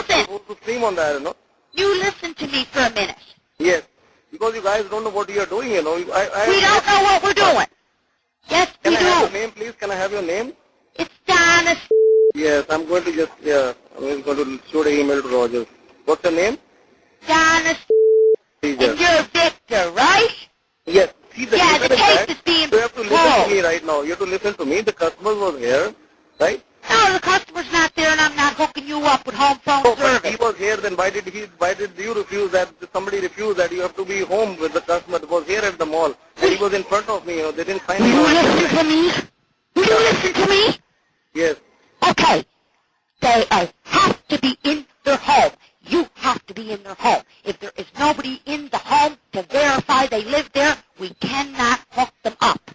Speaker 5: supposed to scream on that,
Speaker 4: You listen to me for a minute.
Speaker 5: Yes. Because you guys don't know what you are doing,
Speaker 4: We don't know what we're doing. Yes,
Speaker 5: Can
Speaker 4: we
Speaker 5: I have your
Speaker 4: do.
Speaker 5: name, please? Can I have your name?
Speaker 4: It's Donna.
Speaker 5: Yes, I'm going to I'm going to shoot an email to Rogers. What's your name?
Speaker 4: Donna. And you're Victor, right?
Speaker 5: Yes. See, the
Speaker 4: Yeah, the
Speaker 5: reason is
Speaker 4: case
Speaker 5: that
Speaker 4: is being
Speaker 5: you have to listen
Speaker 4: pulled.
Speaker 5: to me right now. You have to listen to me. The customer was here, right?
Speaker 4: No, the customer's not there, and I'm not hooking you up with home phone
Speaker 5: So, but
Speaker 4: service.
Speaker 5: he was here, then why did you refuse that? Somebody refused that you have to be home with the customer. It was here at the mall. And he was in front of me, They didn't sign
Speaker 4: Will you listen
Speaker 5: me.
Speaker 4: to me? Will you listen to me?
Speaker 5: Yes.
Speaker 4: Okay. They have to be in their home. You have to be in their home. If there is nobody in the home to verify they live there, we cannot hook them up.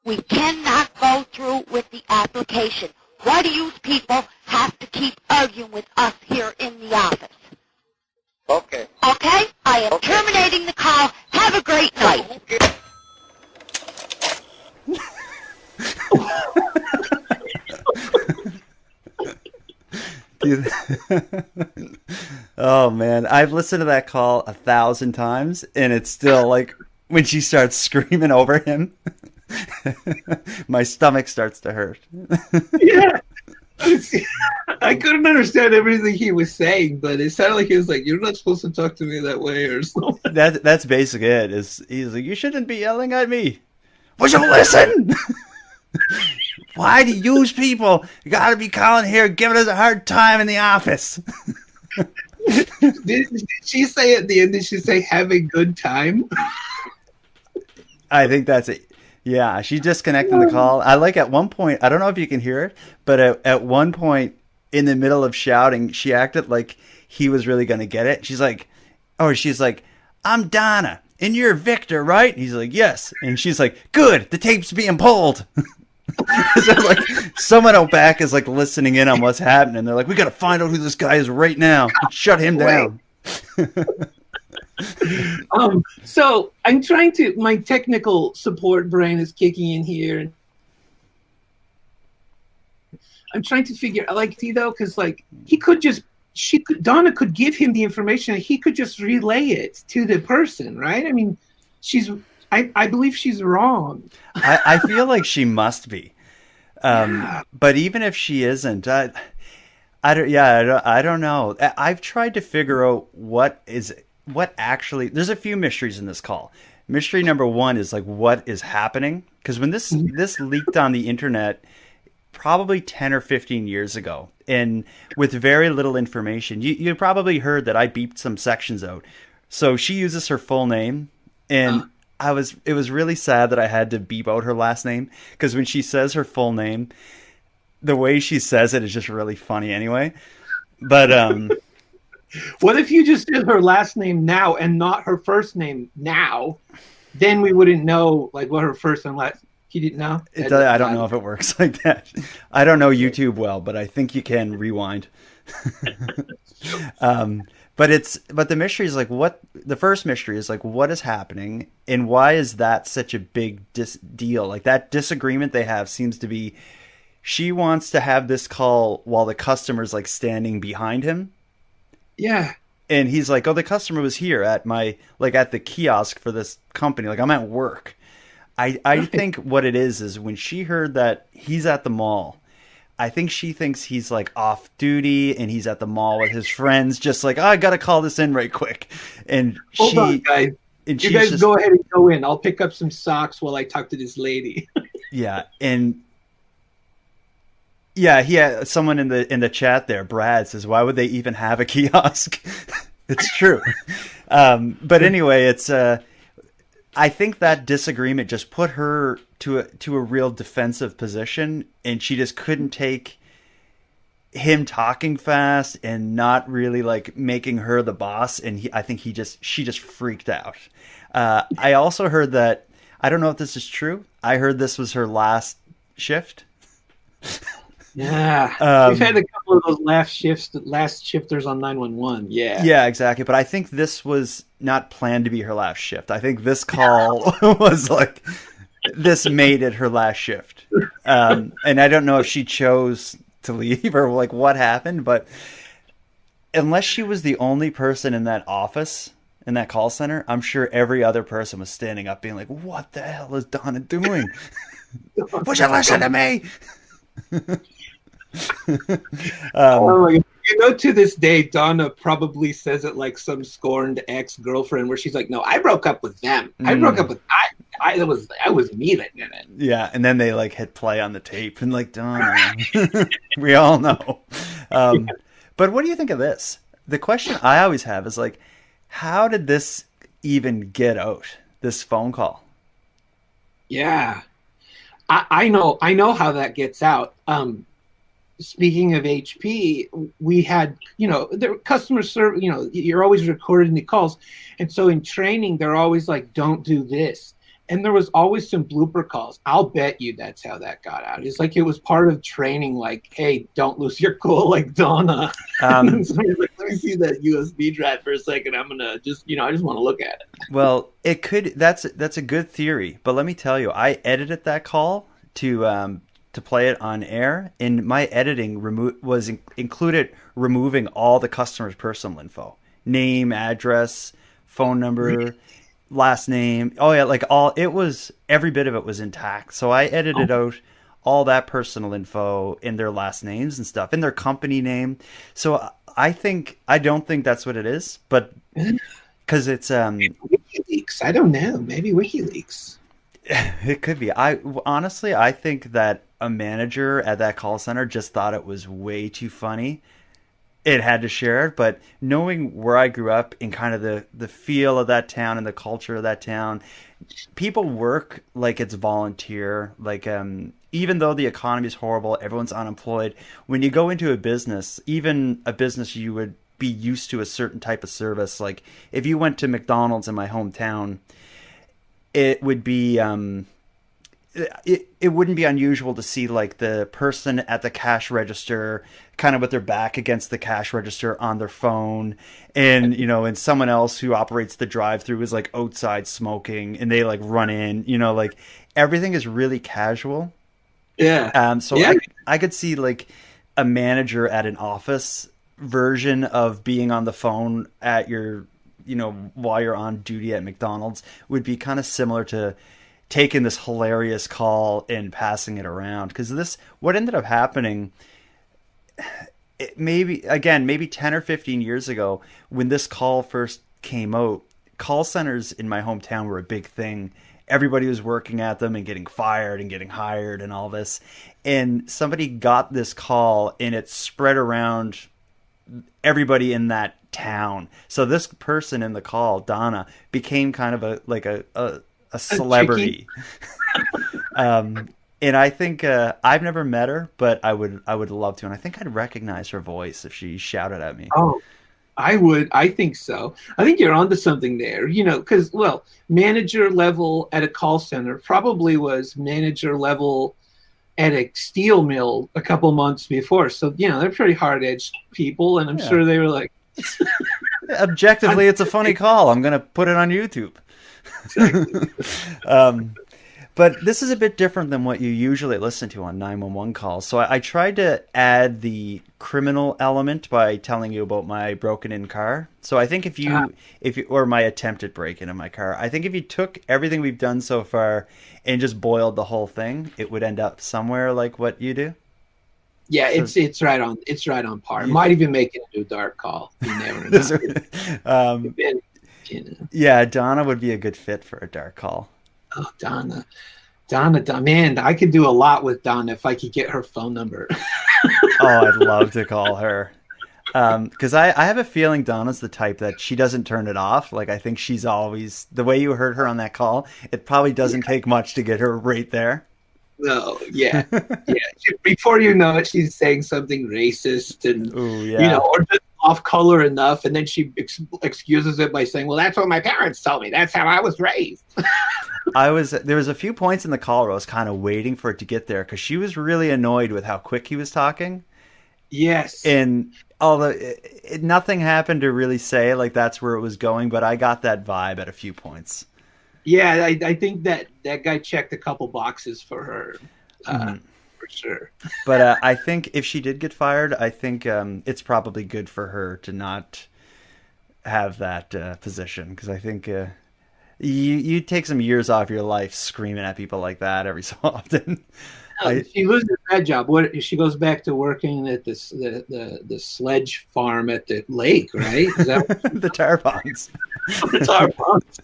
Speaker 4: We cannot go through with the application. Why do you people have to keep arguing with us here in the office?
Speaker 5: Okay.
Speaker 4: Okay? I am
Speaker 5: Okay.
Speaker 4: terminating the call. Have a great night.
Speaker 5: Okay.
Speaker 1: Oh man, I've listened to that call 1,000 times, and it's still like when she starts screaming over him, my stomach starts to hurt.
Speaker 3: Yeah. I couldn't understand everything he was saying, but it sounded like he was like, "You're not supposed to talk to me that way," or something.
Speaker 1: That's basically it. He's like, you shouldn't be yelling at me. Would you listen? Why do you use people? You gotta be calling here giving us a hard time in the office.
Speaker 3: Did she say at the end? Did she say "have a good time"?
Speaker 1: I think that's it. Yeah, she disconnected the call. I like at one point, I don't know if you can hear it, but at one point in the middle of shouting, she acted like he was really going to get it. She's like, I'm Donna and you're Victor, right? And he's like, yes. And she's like, good, the tape's being pulled. So like someone out back is like listening in on what's happening. They're like, we got to find out who this guy is right now. Shut him down.
Speaker 3: So I'm trying to, my technical support brain is kicking in here. I'm trying to figure, like, see though, because like Donna could give him the information and he could just relay it to the person, right? I mean, I believe she's wrong.
Speaker 1: I feel like she must be. But even if she isn't, I don't know. I've tried to figure out what actually, there's a few mysteries in this call. Mystery number one is like, what is happening? Because when this leaked on the internet probably 10 or 15 years ago, and with very little information, you probably heard that I beeped some sections out. So she uses her full name, and it was really sad that I had to beep out her last name, because when she says her full name, the way she says it is just really funny anyway. But
Speaker 3: what if you just did her last name now and not her first name now? Then we wouldn't know like what her first and last. You didn't know?
Speaker 1: I don't know if it works like that. I don't know YouTube well, but I think you can rewind. But the mystery is like the first mystery is like, what is happening and why is that such a big deal? Like that disagreement they have seems to be, she wants to have this call while the customer's like standing behind him.
Speaker 3: Yeah.
Speaker 1: And he's like, oh, the customer was here at at the kiosk for this company. Like I'm at work. I think what it is when she heard that he's at the mall, I think she thinks he's like off duty and he's at the mall with his friends, just like, oh, I got to call this in right quick. And
Speaker 3: Hold on, guys.
Speaker 1: And
Speaker 3: you guys go ahead and go in. I'll pick up some socks while I talk to this lady.
Speaker 1: Yeah. And yeah, someone in the chat there, Brad, says, why would they even have a kiosk? It's true. But anyway, it's I think that disagreement just put her to a real defensive position, and she just couldn't take him talking fast and not really like making her the boss, and I think she just freaked out. I also heard that, I don't know if this is true, I heard this was her last shift.
Speaker 3: Yeah, we've had a couple of those last shifters on 911.
Speaker 1: Yeah, exactly. But I think this was not planned to be her last shift. I think this call was like, this made it her last shift. And I don't know if she chose to leave or like what happened, but unless she was the only person in that office, in that call center, I'm sure every other person was standing up being like, what the hell is Donna doing? Would you listen to me?
Speaker 3: Oh my God. To this day, Donna probably says it like some scorned ex-girlfriend where she's like, no, I broke up with them. I broke up with that was me that did it.
Speaker 1: Yeah, and then they like hit play on the tape and like, Donna, we all know. But what do you think of this? The question I always have is like, how did this even get out, this phone call?
Speaker 3: Yeah, I know how that gets out. Speaking of HP, we had, their customer service, you're always recording the calls. And so in training, they're always like, don't do this. And there was always some blooper calls. I'll bet you that's how that got out. It's like it was part of training, like, hey, don't lose your cool like Donna. So he's like, let me see that USB drive for a second. I'm going to just, I just want to look at it.
Speaker 1: Well, it could, that's a good theory. But let me tell you, I edited that call to play it on air, and my editing included removing all the customer's personal info, name, address, phone number, last name. Oh yeah, like every bit of it was intact. So I edited out all that personal info in their last names and stuff, in their company name. So I don't think that's what it is, but because it's
Speaker 3: WikiLeaks. I don't know. Maybe WikiLeaks.
Speaker 1: It could be. I think that a manager at that call center just thought it was way too funny. It had to share it, but knowing where I grew up and kind of the feel of that town and the culture of that town, people work like it's volunteer. Like, even though the economy is horrible, everyone's unemployed. When you go into a business, even a business you would be used to a certain type of service. Like if you went to McDonald's in my hometown, it would be it wouldn't be unusual to see like the person at the cash register kind of with their back against the cash register on their phone, and and someone else who operates the drive-through is like outside smoking, and they like run in, like everything is really casual.
Speaker 3: Yeah.
Speaker 1: So I could see like a manager at an office version of being on the phone at your while you're on duty at McDonald's would be kind of similar to taking this hilarious call and passing it around. Because what ended up happening, maybe 10 or 15 years ago, when this call first came out, call centers in my hometown were a big thing. Everybody was working at them and getting fired and getting hired and all this. And somebody got this call and it spread around everybody in that town. So this person in the call, Donna, became kind of a celebrity. And I think I've never met her, but I would love to, and I think I'd recognize her voice if she shouted at me.
Speaker 3: Oh, I would. I think so. I think you're onto something there. Because manager level at a call center probably was manager level at a steel mill a couple months before. So, they're pretty hard-edged people, and I'm sure they were like...
Speaker 1: Objectively, it's a funny call. I'm going to put it on YouTube. Exactly. But this is a bit different than what you usually listen to on 911 calls. So I tried to add the criminal element by telling you about my broken-in car. So I think if you or my attempted break-in of my car, I think if you took everything we've done so far and just boiled the whole thing, it would end up somewhere like what you do.
Speaker 3: Yeah, so, it's right on par. Might even make it a new dark call. You never know.
Speaker 1: Yeah, Donna would be a good fit for a dark call.
Speaker 3: Oh, Donna, man, I could do a lot with Donna if I could get her phone number.
Speaker 1: Oh, I'd love to call her. Because I have a feeling Donna's the type that she doesn't turn it off. Like, I think she's always, the way you heard her on that call, it probably doesn't take much to get her right there.
Speaker 3: No, yeah, yeah. Before you know it, she's saying something racist and
Speaker 1: Ooh, yeah.
Speaker 3: or just off color enough, and then she excuses it by saying, "Well, that's what my parents told me. That's how I was raised."
Speaker 1: There was a few points in the call where I was kind of waiting for it to get there because she was really annoyed with how quick he was talking.
Speaker 3: Yes.
Speaker 1: And although nothing happened to really say like that's where it was going, but I got that vibe at a few points.
Speaker 3: Yeah, I think that guy checked a couple boxes for her, for sure.
Speaker 1: But I think if she did get fired, I think it's probably good for her to not have that position because I think you take some years off your life screaming at people like that every so often.
Speaker 3: She loses that job. What she goes back to working at the sledge farm at the lake, right? Is that
Speaker 1: the tar ponds.
Speaker 3: The tar ponds.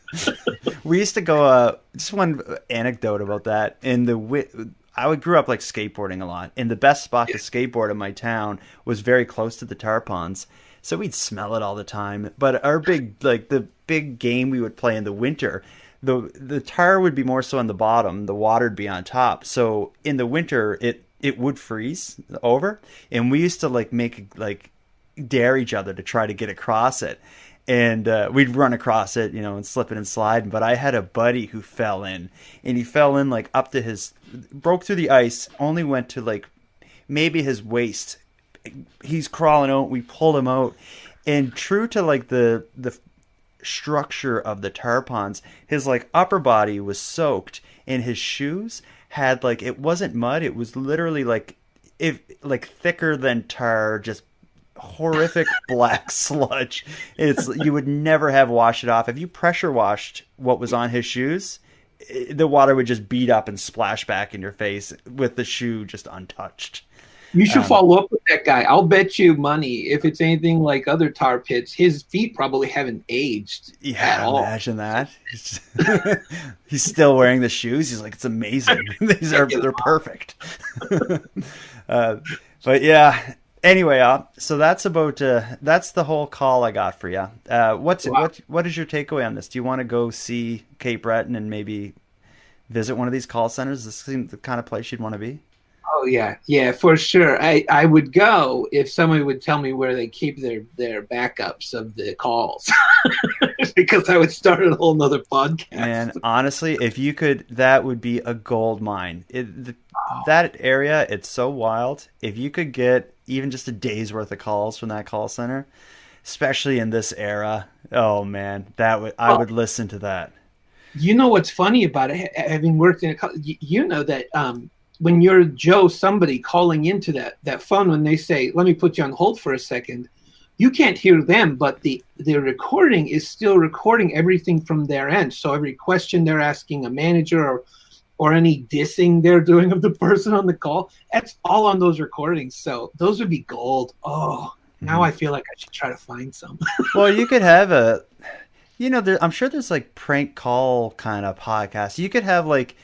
Speaker 1: We used to go. Just one anecdote about that. I grew up like skateboarding a lot, and the best spot to skateboard in my town was very close to the tar ponds. So we'd smell it all the time. But our the big game we would play in the winter. The tar would be more so on the bottom, the water would be on top. So in the winter, it would freeze over, and we used to dare each other to try to get across it, and we'd run across it, and slipping and sliding. But I had a buddy who fell in, and he fell in like up to broke through the ice, only went to like maybe his waist. He's crawling out. We pulled him out, and true to like the structure of the tar ponds, his like upper body was soaked, and his shoes had like, it wasn't mud, it was literally like thicker than tar, just horrific black sludge. You would never have washed it off. If you pressure washed what was on his shoes, the water would just beat up and splash back in your face with the shoe just untouched.
Speaker 3: You should follow up with that guy. I'll bet you money if it's anything like other tar pits, his feet probably haven't aged at all.
Speaker 1: Imagine that. He's still wearing the shoes. He's like, it's amazing. They're perfect. But yeah. Anyway, so that's the whole call I got for you. What is your takeaway on this? Do you want to go see Cape Breton and maybe visit one of these call centers? Does this seem the kind of place you'd want to be?
Speaker 3: Oh yeah, for sure. I would go if somebody would tell me where they keep their backups of the calls, because I would start a whole nother podcast.
Speaker 1: And honestly, if you could, that would be a gold mine. That area, it's so wild. If you could get even just a day's worth of calls from that call center, especially in this era, oh man, I would listen to that.
Speaker 3: You know what's funny about it? Having worked in you know that. When you're somebody calling into that phone, when they say, let me put you on hold for a second, you can't hear them, but the recording is still recording everything from their end. So every question they're asking a manager or any dissing they're doing of the person on the call, that's all on those recordings. So those would be gold. Oh, now I feel like I should try to find some.
Speaker 1: Well, you could have I'm sure there's like prank call kind of podcasts. You could have like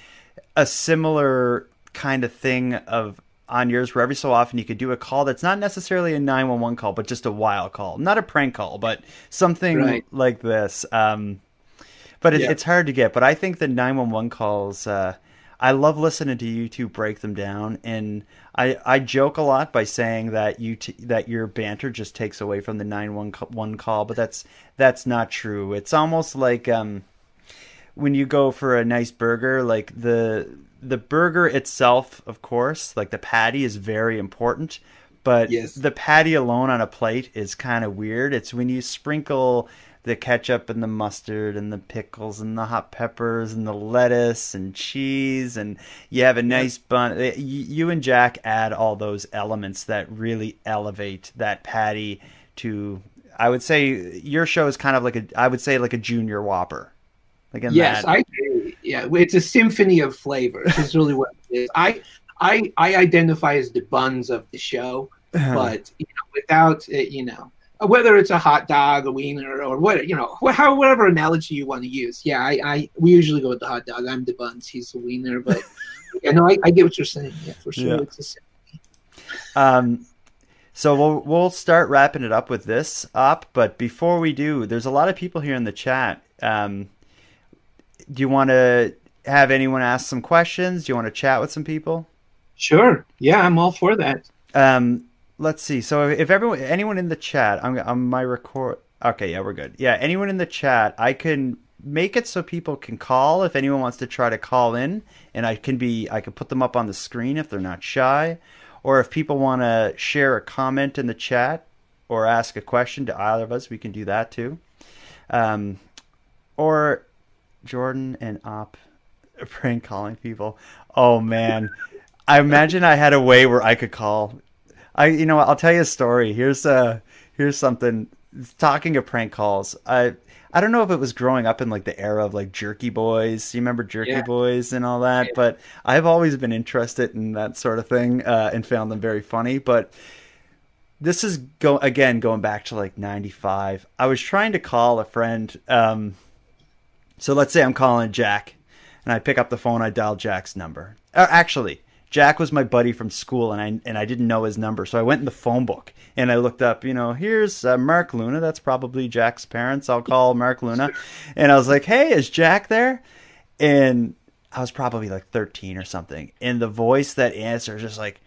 Speaker 1: a similar kind of thing on yours where every so often you could do a call that's not necessarily a 911 call, but just a wild call, not a prank call, but something like this. But it's hard to get. But I think the 911 calls, I love listening to you two break them down, and I joke a lot by saying that that your banter just takes away from the 911 call, but that's not true. It's almost like when you go for a nice burger, like the burger itself, of course, like the patty is very important, but the patty alone on a plate is kind of weird. It's when you sprinkle the ketchup and the mustard and the pickles and the hot peppers and the lettuce and cheese, and you have a nice bun. You and Jack add all those elements that really elevate that patty to, I would say your show is kind of like a junior Whopper.
Speaker 3: Yes, I do. Yeah, it's a symphony of flavors. Is really what it is. I identify as the buns of the show, but without whether it's a hot dog, a wiener, or whatever analogy you want to use. Yeah, we usually go with the hot dog. I'm the buns. He's the wiener. But I get what you're saying. Yeah, for sure, it's a symphony.
Speaker 1: So we'll start wrapping it up with this up, but before we do, there's a lot of people here in the chat. Do you want to have anyone ask some questions? Do you want to chat with some people?
Speaker 3: Sure. Yeah, I'm all for that.
Speaker 1: Let's see. So if anyone in the chat, on my record. Okay, yeah, we're good. Yeah, anyone in the chat, I can make it so people can call if anyone wants to try to call in, and I can put them up on the screen if they're not shy, or if people want to share a comment in the chat or ask a question to either of us, we can do that too. Or Jordan and Op prank calling people. Oh man, I imagine I had a way where I could call. I'll tell you a story. Here's something. Talking of prank calls, I don't know if it was growing up in like the era of like Jerky Boys. You remember Jerky Boys and all that? Yeah. But I've always been interested in that sort of thing and found them very funny. But this is going back to like 95. I was trying to call a friend. So let's say I'm calling Jack, and I pick up the phone. I dial Jack's number. Actually, Jack was my buddy from school, and I didn't know his number, so I went in the phone book and I looked up. Here's Mark Luna. That's probably Jack's parents. I'll call Mark Luna, and I was like, "Hey, is Jack there?" And I was probably like 13 or something, and the voice that answers is like,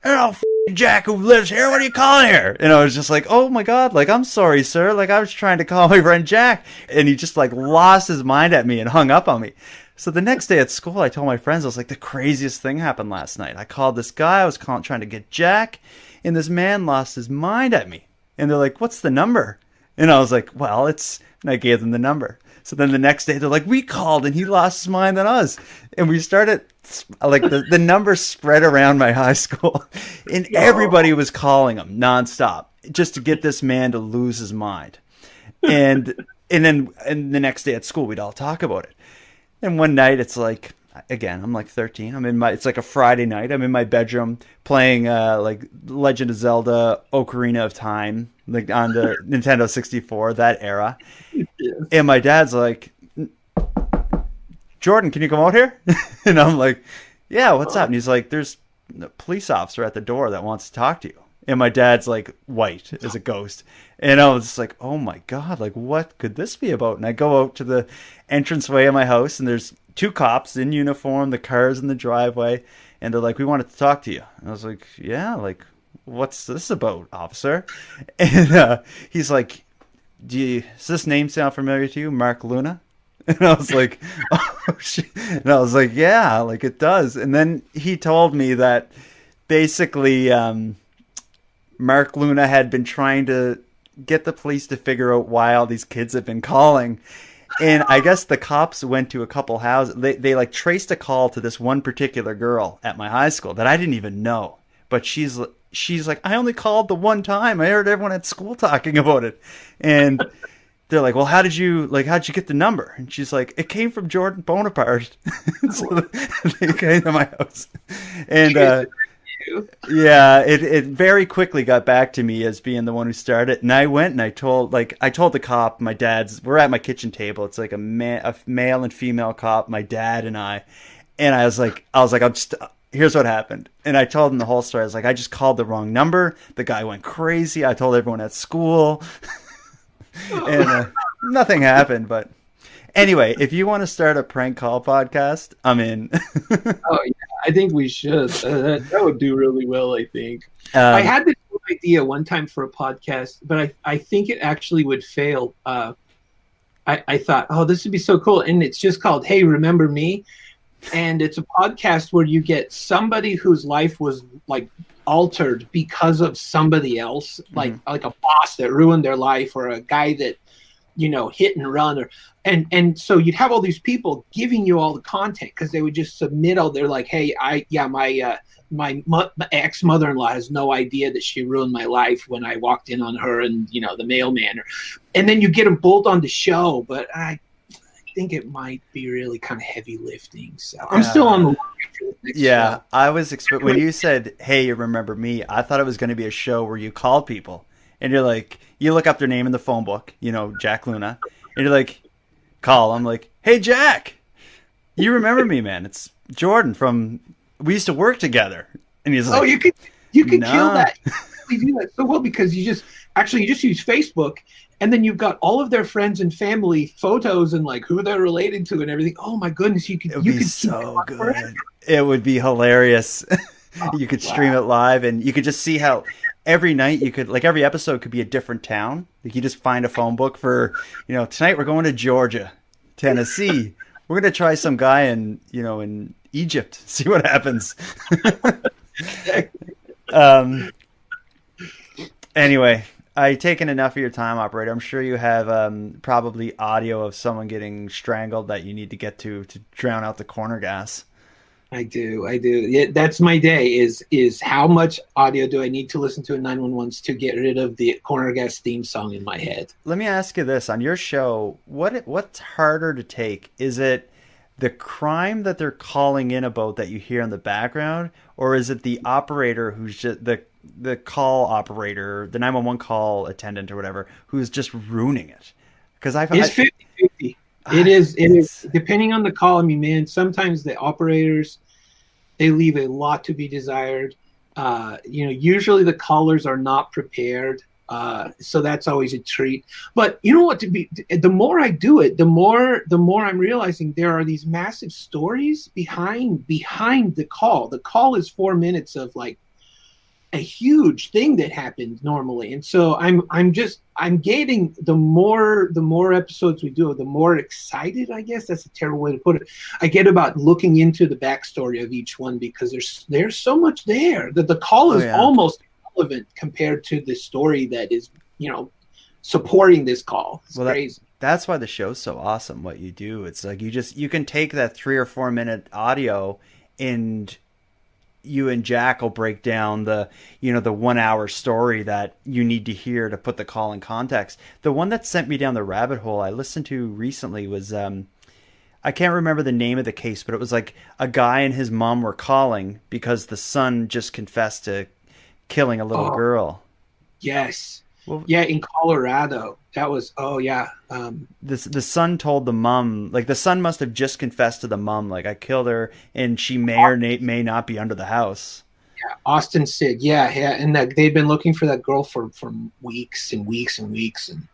Speaker 1: "Oh, Jack who lives here. What are you calling here?" And I was just like, "Oh my God! Like, I'm sorry, sir. Like, I was trying to call my friend Jack," and he just like lost his mind at me and hung up on me. So the next day at school, I told my friends, I was like, the craziest thing happened last night. I called this guy, I was trying to get Jack, and this man lost his mind at me. And they're like, "What's the number?" And I was like, "Well, and I gave them the number." So then the next day, they're like, "We called, and he lost his mind on us." And we started, like, the number spread around my high school, and everybody was calling him nonstop just to get this man to lose his mind. And then the next day at school, we'd all talk about it. And one night, it's like, again, I'm like 13. It's like a Friday night. I'm in my bedroom playing like Legend of Zelda: Ocarina of Time, like on the Nintendo 64, that era. Yes. And my dad's like, "Jordan, can you come out here?" And I'm like, "Yeah, what's up?" And he's like, "There's a police officer at the door that wants to talk to you." And my dad's like white as a ghost. And I was just like, "Oh my God, like what could this be about?" And I go out to the entranceway of my house, and there's two cops in uniform, the cars in the driveway, and they're like, "We wanted to talk to you." And I was like, "Yeah, like what's this about, officer?" And he's like, does this name sound familiar to you, Mark Luna? And I was like, "Oh shit." And I was like, "Yeah, like it does." And then he told me that basically Mark Luna had been trying to get the police to figure out why all these kids have been calling. And I guess the cops went to a couple houses. They like traced a call to this one particular girl at my high school that I didn't even know. But she's like, "I only called the one time. I heard everyone at school talking about it." And they're like, "Well, how'd you get the number?" And she's like, "It came from Jordan Bonaparte." So they came to my house. And yeah, it very quickly got back to me as being the one who started. And I went and I told the cop, we're at my kitchen table. It's like a male and female cop, my dad and I. And I was like, here's what happened. And I told him the whole story. I was like, "I just called the wrong number. The guy went crazy. I told everyone at school." And nothing happened. But anyway, if you want to start a prank call podcast, I'm in.
Speaker 3: Oh, yeah. I think we should. That would do really well, I think. I had this idea one time for a podcast, but I think it actually would fail. I thought, "Oh, this would be so cool." And it's just called "Hey, Remember Me?" And it's a podcast where you get somebody whose life was like altered because of somebody else, like a boss that ruined their life, or a guy that, hit and run, and so you'd have all these people giving you all the content because they would just submit all. They're like, "Hey, my ex mother-in-law has no idea that she ruined my life when I walked in on her and the mailman," and then you get them both on the show. But I think it might be really kind of heavy lifting. So I'm still on the line for the next show.
Speaker 1: I was when you said, "Hey, you remember me?" I thought it was going to be a show where you called people and you're like, you look up their name in the phone book, Jack Luna, and you're like, call. I'm like, "Hey, Jack, you remember me, man? It's Jordan we used to work together." And he's like,
Speaker 3: "Oh, you could kill that. You do that so well because you just use Facebook." And then you've got all of their friends and family photos and like who they're related to and everything. Oh my goodness, you could
Speaker 1: so good. It would be hilarious. You could stream it live, and you could just see how every night you could, like, every episode could be a different town. Like, you just find a phone book for, tonight we're going to Georgia, Tennessee. We're going to try some guy in Egypt, see what happens. Anyway, I've taken enough of your time, operator. I'm sure you have probably audio of someone getting strangled that you need to get to drown out the corner gas.
Speaker 3: I do. Yeah, that's my day is how much audio do I need to listen to in 911s to get rid of the corner gas theme song in my head?
Speaker 1: Let me ask you this. On your show, what's harder to take? Is it the crime that they're calling in about that you hear in the background, or is it the operator who's just the call operator, the 911 call attendant or whatever, who's just ruining it? Because
Speaker 3: it's 50-50. It is depending on the call. I mean, man, sometimes the operators, they leave a lot to be desired. Usually the callers are not prepared. So that's always a treat. But you know what? The more I do it, the more I'm realizing there are these massive stories behind the call. The call is 4 minutes of like a huge thing that happened normally, and so I'm getting the more episodes we do, the more excited, I guess that's a terrible way to put it, I get about looking into the backstory of each one, because there's so much there that the call is almost irrelevant compared to the story that is supporting this call. It's crazy.
Speaker 1: That's why the show's so awesome. What you do, it's like you can take that 3 or 4 minute audio, and you and Jack will break down the 1 hour story that you need to hear to put the call in context. The one that sent me down the rabbit hole I listened to recently was, I can't remember the name of the case, but it was like a guy and his mom were calling because the son just confessed to killing a little girl.
Speaker 3: Yes. Well, yeah, in Colorado. That was,
Speaker 1: the son told the mom, like the son must have just confessed to the mom, like, I killed her and she may or may not be under the house.
Speaker 3: Yeah, Austin Sid. Yeah. And that they'd been looking for that girl for weeks and weeks and weeks. And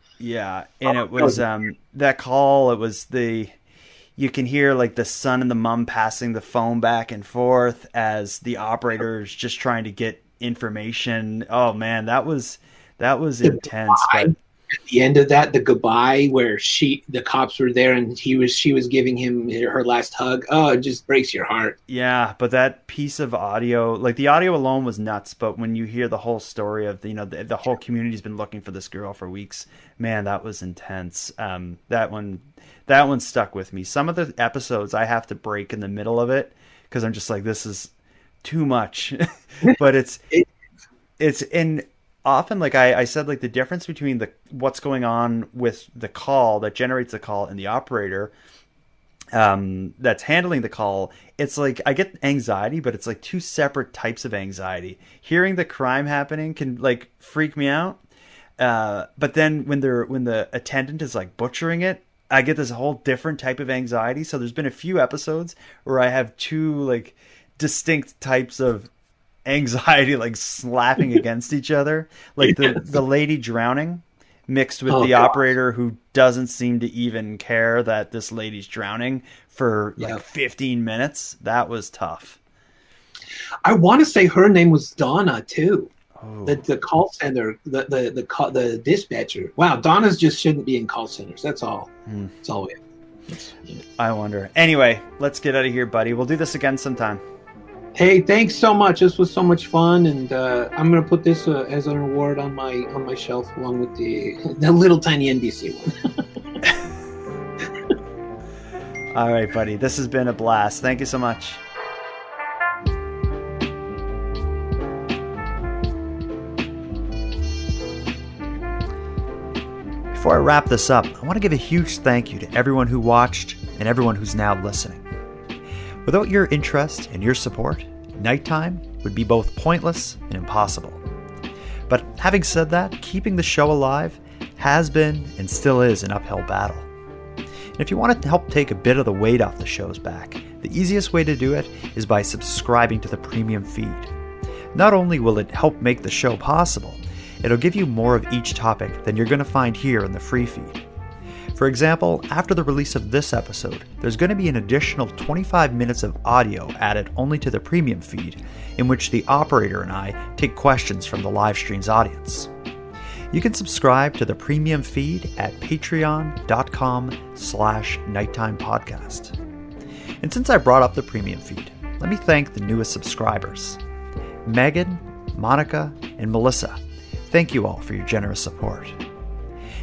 Speaker 1: it was that call, it was you can hear like the son and the mom passing the phone back and forth as the operator's just trying to get information. Oh man, that was intense. But
Speaker 3: at the end of that, the goodbye where the cops were there and she was giving him her last hug. Oh, it just breaks your heart.
Speaker 1: Yeah, but that piece of audio, like the audio alone was nuts. But when you hear the whole story of the whole community's been looking for this girl for weeks, man, that was intense. That one stuck with me. Some of the episodes I have to break in the middle of it because I'm just like, this is too much. But it's in. Often, like I said, like the difference between what's going on with the call that generates the call and the operator that's handling the call, it's like I get anxiety, but it's like two separate types of anxiety. Hearing the crime happening can like freak me out, but then when the attendant is like butchering it, I get this whole different type of anxiety. So there's been a few episodes where I have two like distinct types of anxiety like slapping against each other, like the lady drowning mixed with the operator who doesn't seem to even care that this lady's drowning for like 15 minutes. That was tough.
Speaker 3: I want to say her name was Donna too. The call center, the dispatcher. Wow, Donna's just shouldn't be in call centers. That's all. That's all we have.
Speaker 1: I wonder. Anyway, let's get out of here, buddy. We'll do this again sometime.
Speaker 3: Hey, thanks so much. This was so much fun, and I'm gonna put this as an award on my shelf along with the little tiny NBC one.
Speaker 1: All right, buddy. This has been a blast. Thank you so much. Before I wrap this up, I want to give a huge thank you to everyone who watched and everyone who's now listening. Without your interest and your support, Nighttime would be both pointless and impossible. But having said that, keeping the show alive has been and still is an uphill battle. And if you want to help take a bit of the weight off the show's back, the easiest way to do it is by subscribing to the premium feed. Not only will it help make the show possible, It'll give you more of each topic than you're going to find here in the free feed. For example, after the release of this episode, there's going to be an additional 25 minutes of audio added only to the premium feed, in which the operator and I take questions from the live stream's audience. You can subscribe to the premium feed at patreon.com/nighttimepodcast. And since I brought up the premium feed, let me thank the newest subscribers. Megan, Monica, and Melissa. Thank you all for your generous support.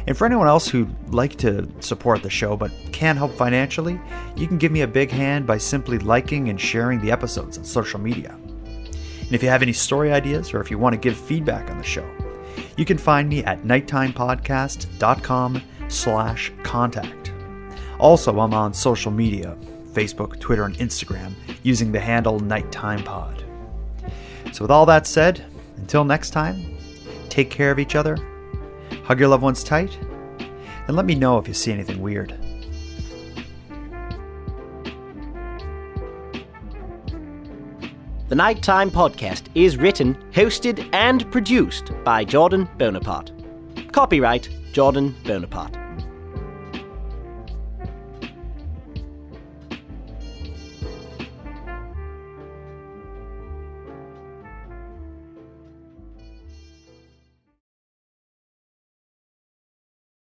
Speaker 1: And for anyone else who'd like to support the show but can't help financially, you can give me a big hand by simply liking and sharing the episodes on social media. And if you have any story ideas or if you want to give feedback on the show, you can find me at nighttimepodcast.com/contact. Also, I'm on social media, Facebook, Twitter, and Instagram, using the handle NighttimePod. So with all that said, until next time, take care of each other, hug your loved ones tight, and let me know if you see anything weird.
Speaker 2: The Nighttime Podcast is written, hosted, and produced by Jordan Bonaparte. Copyright Jordan Bonaparte.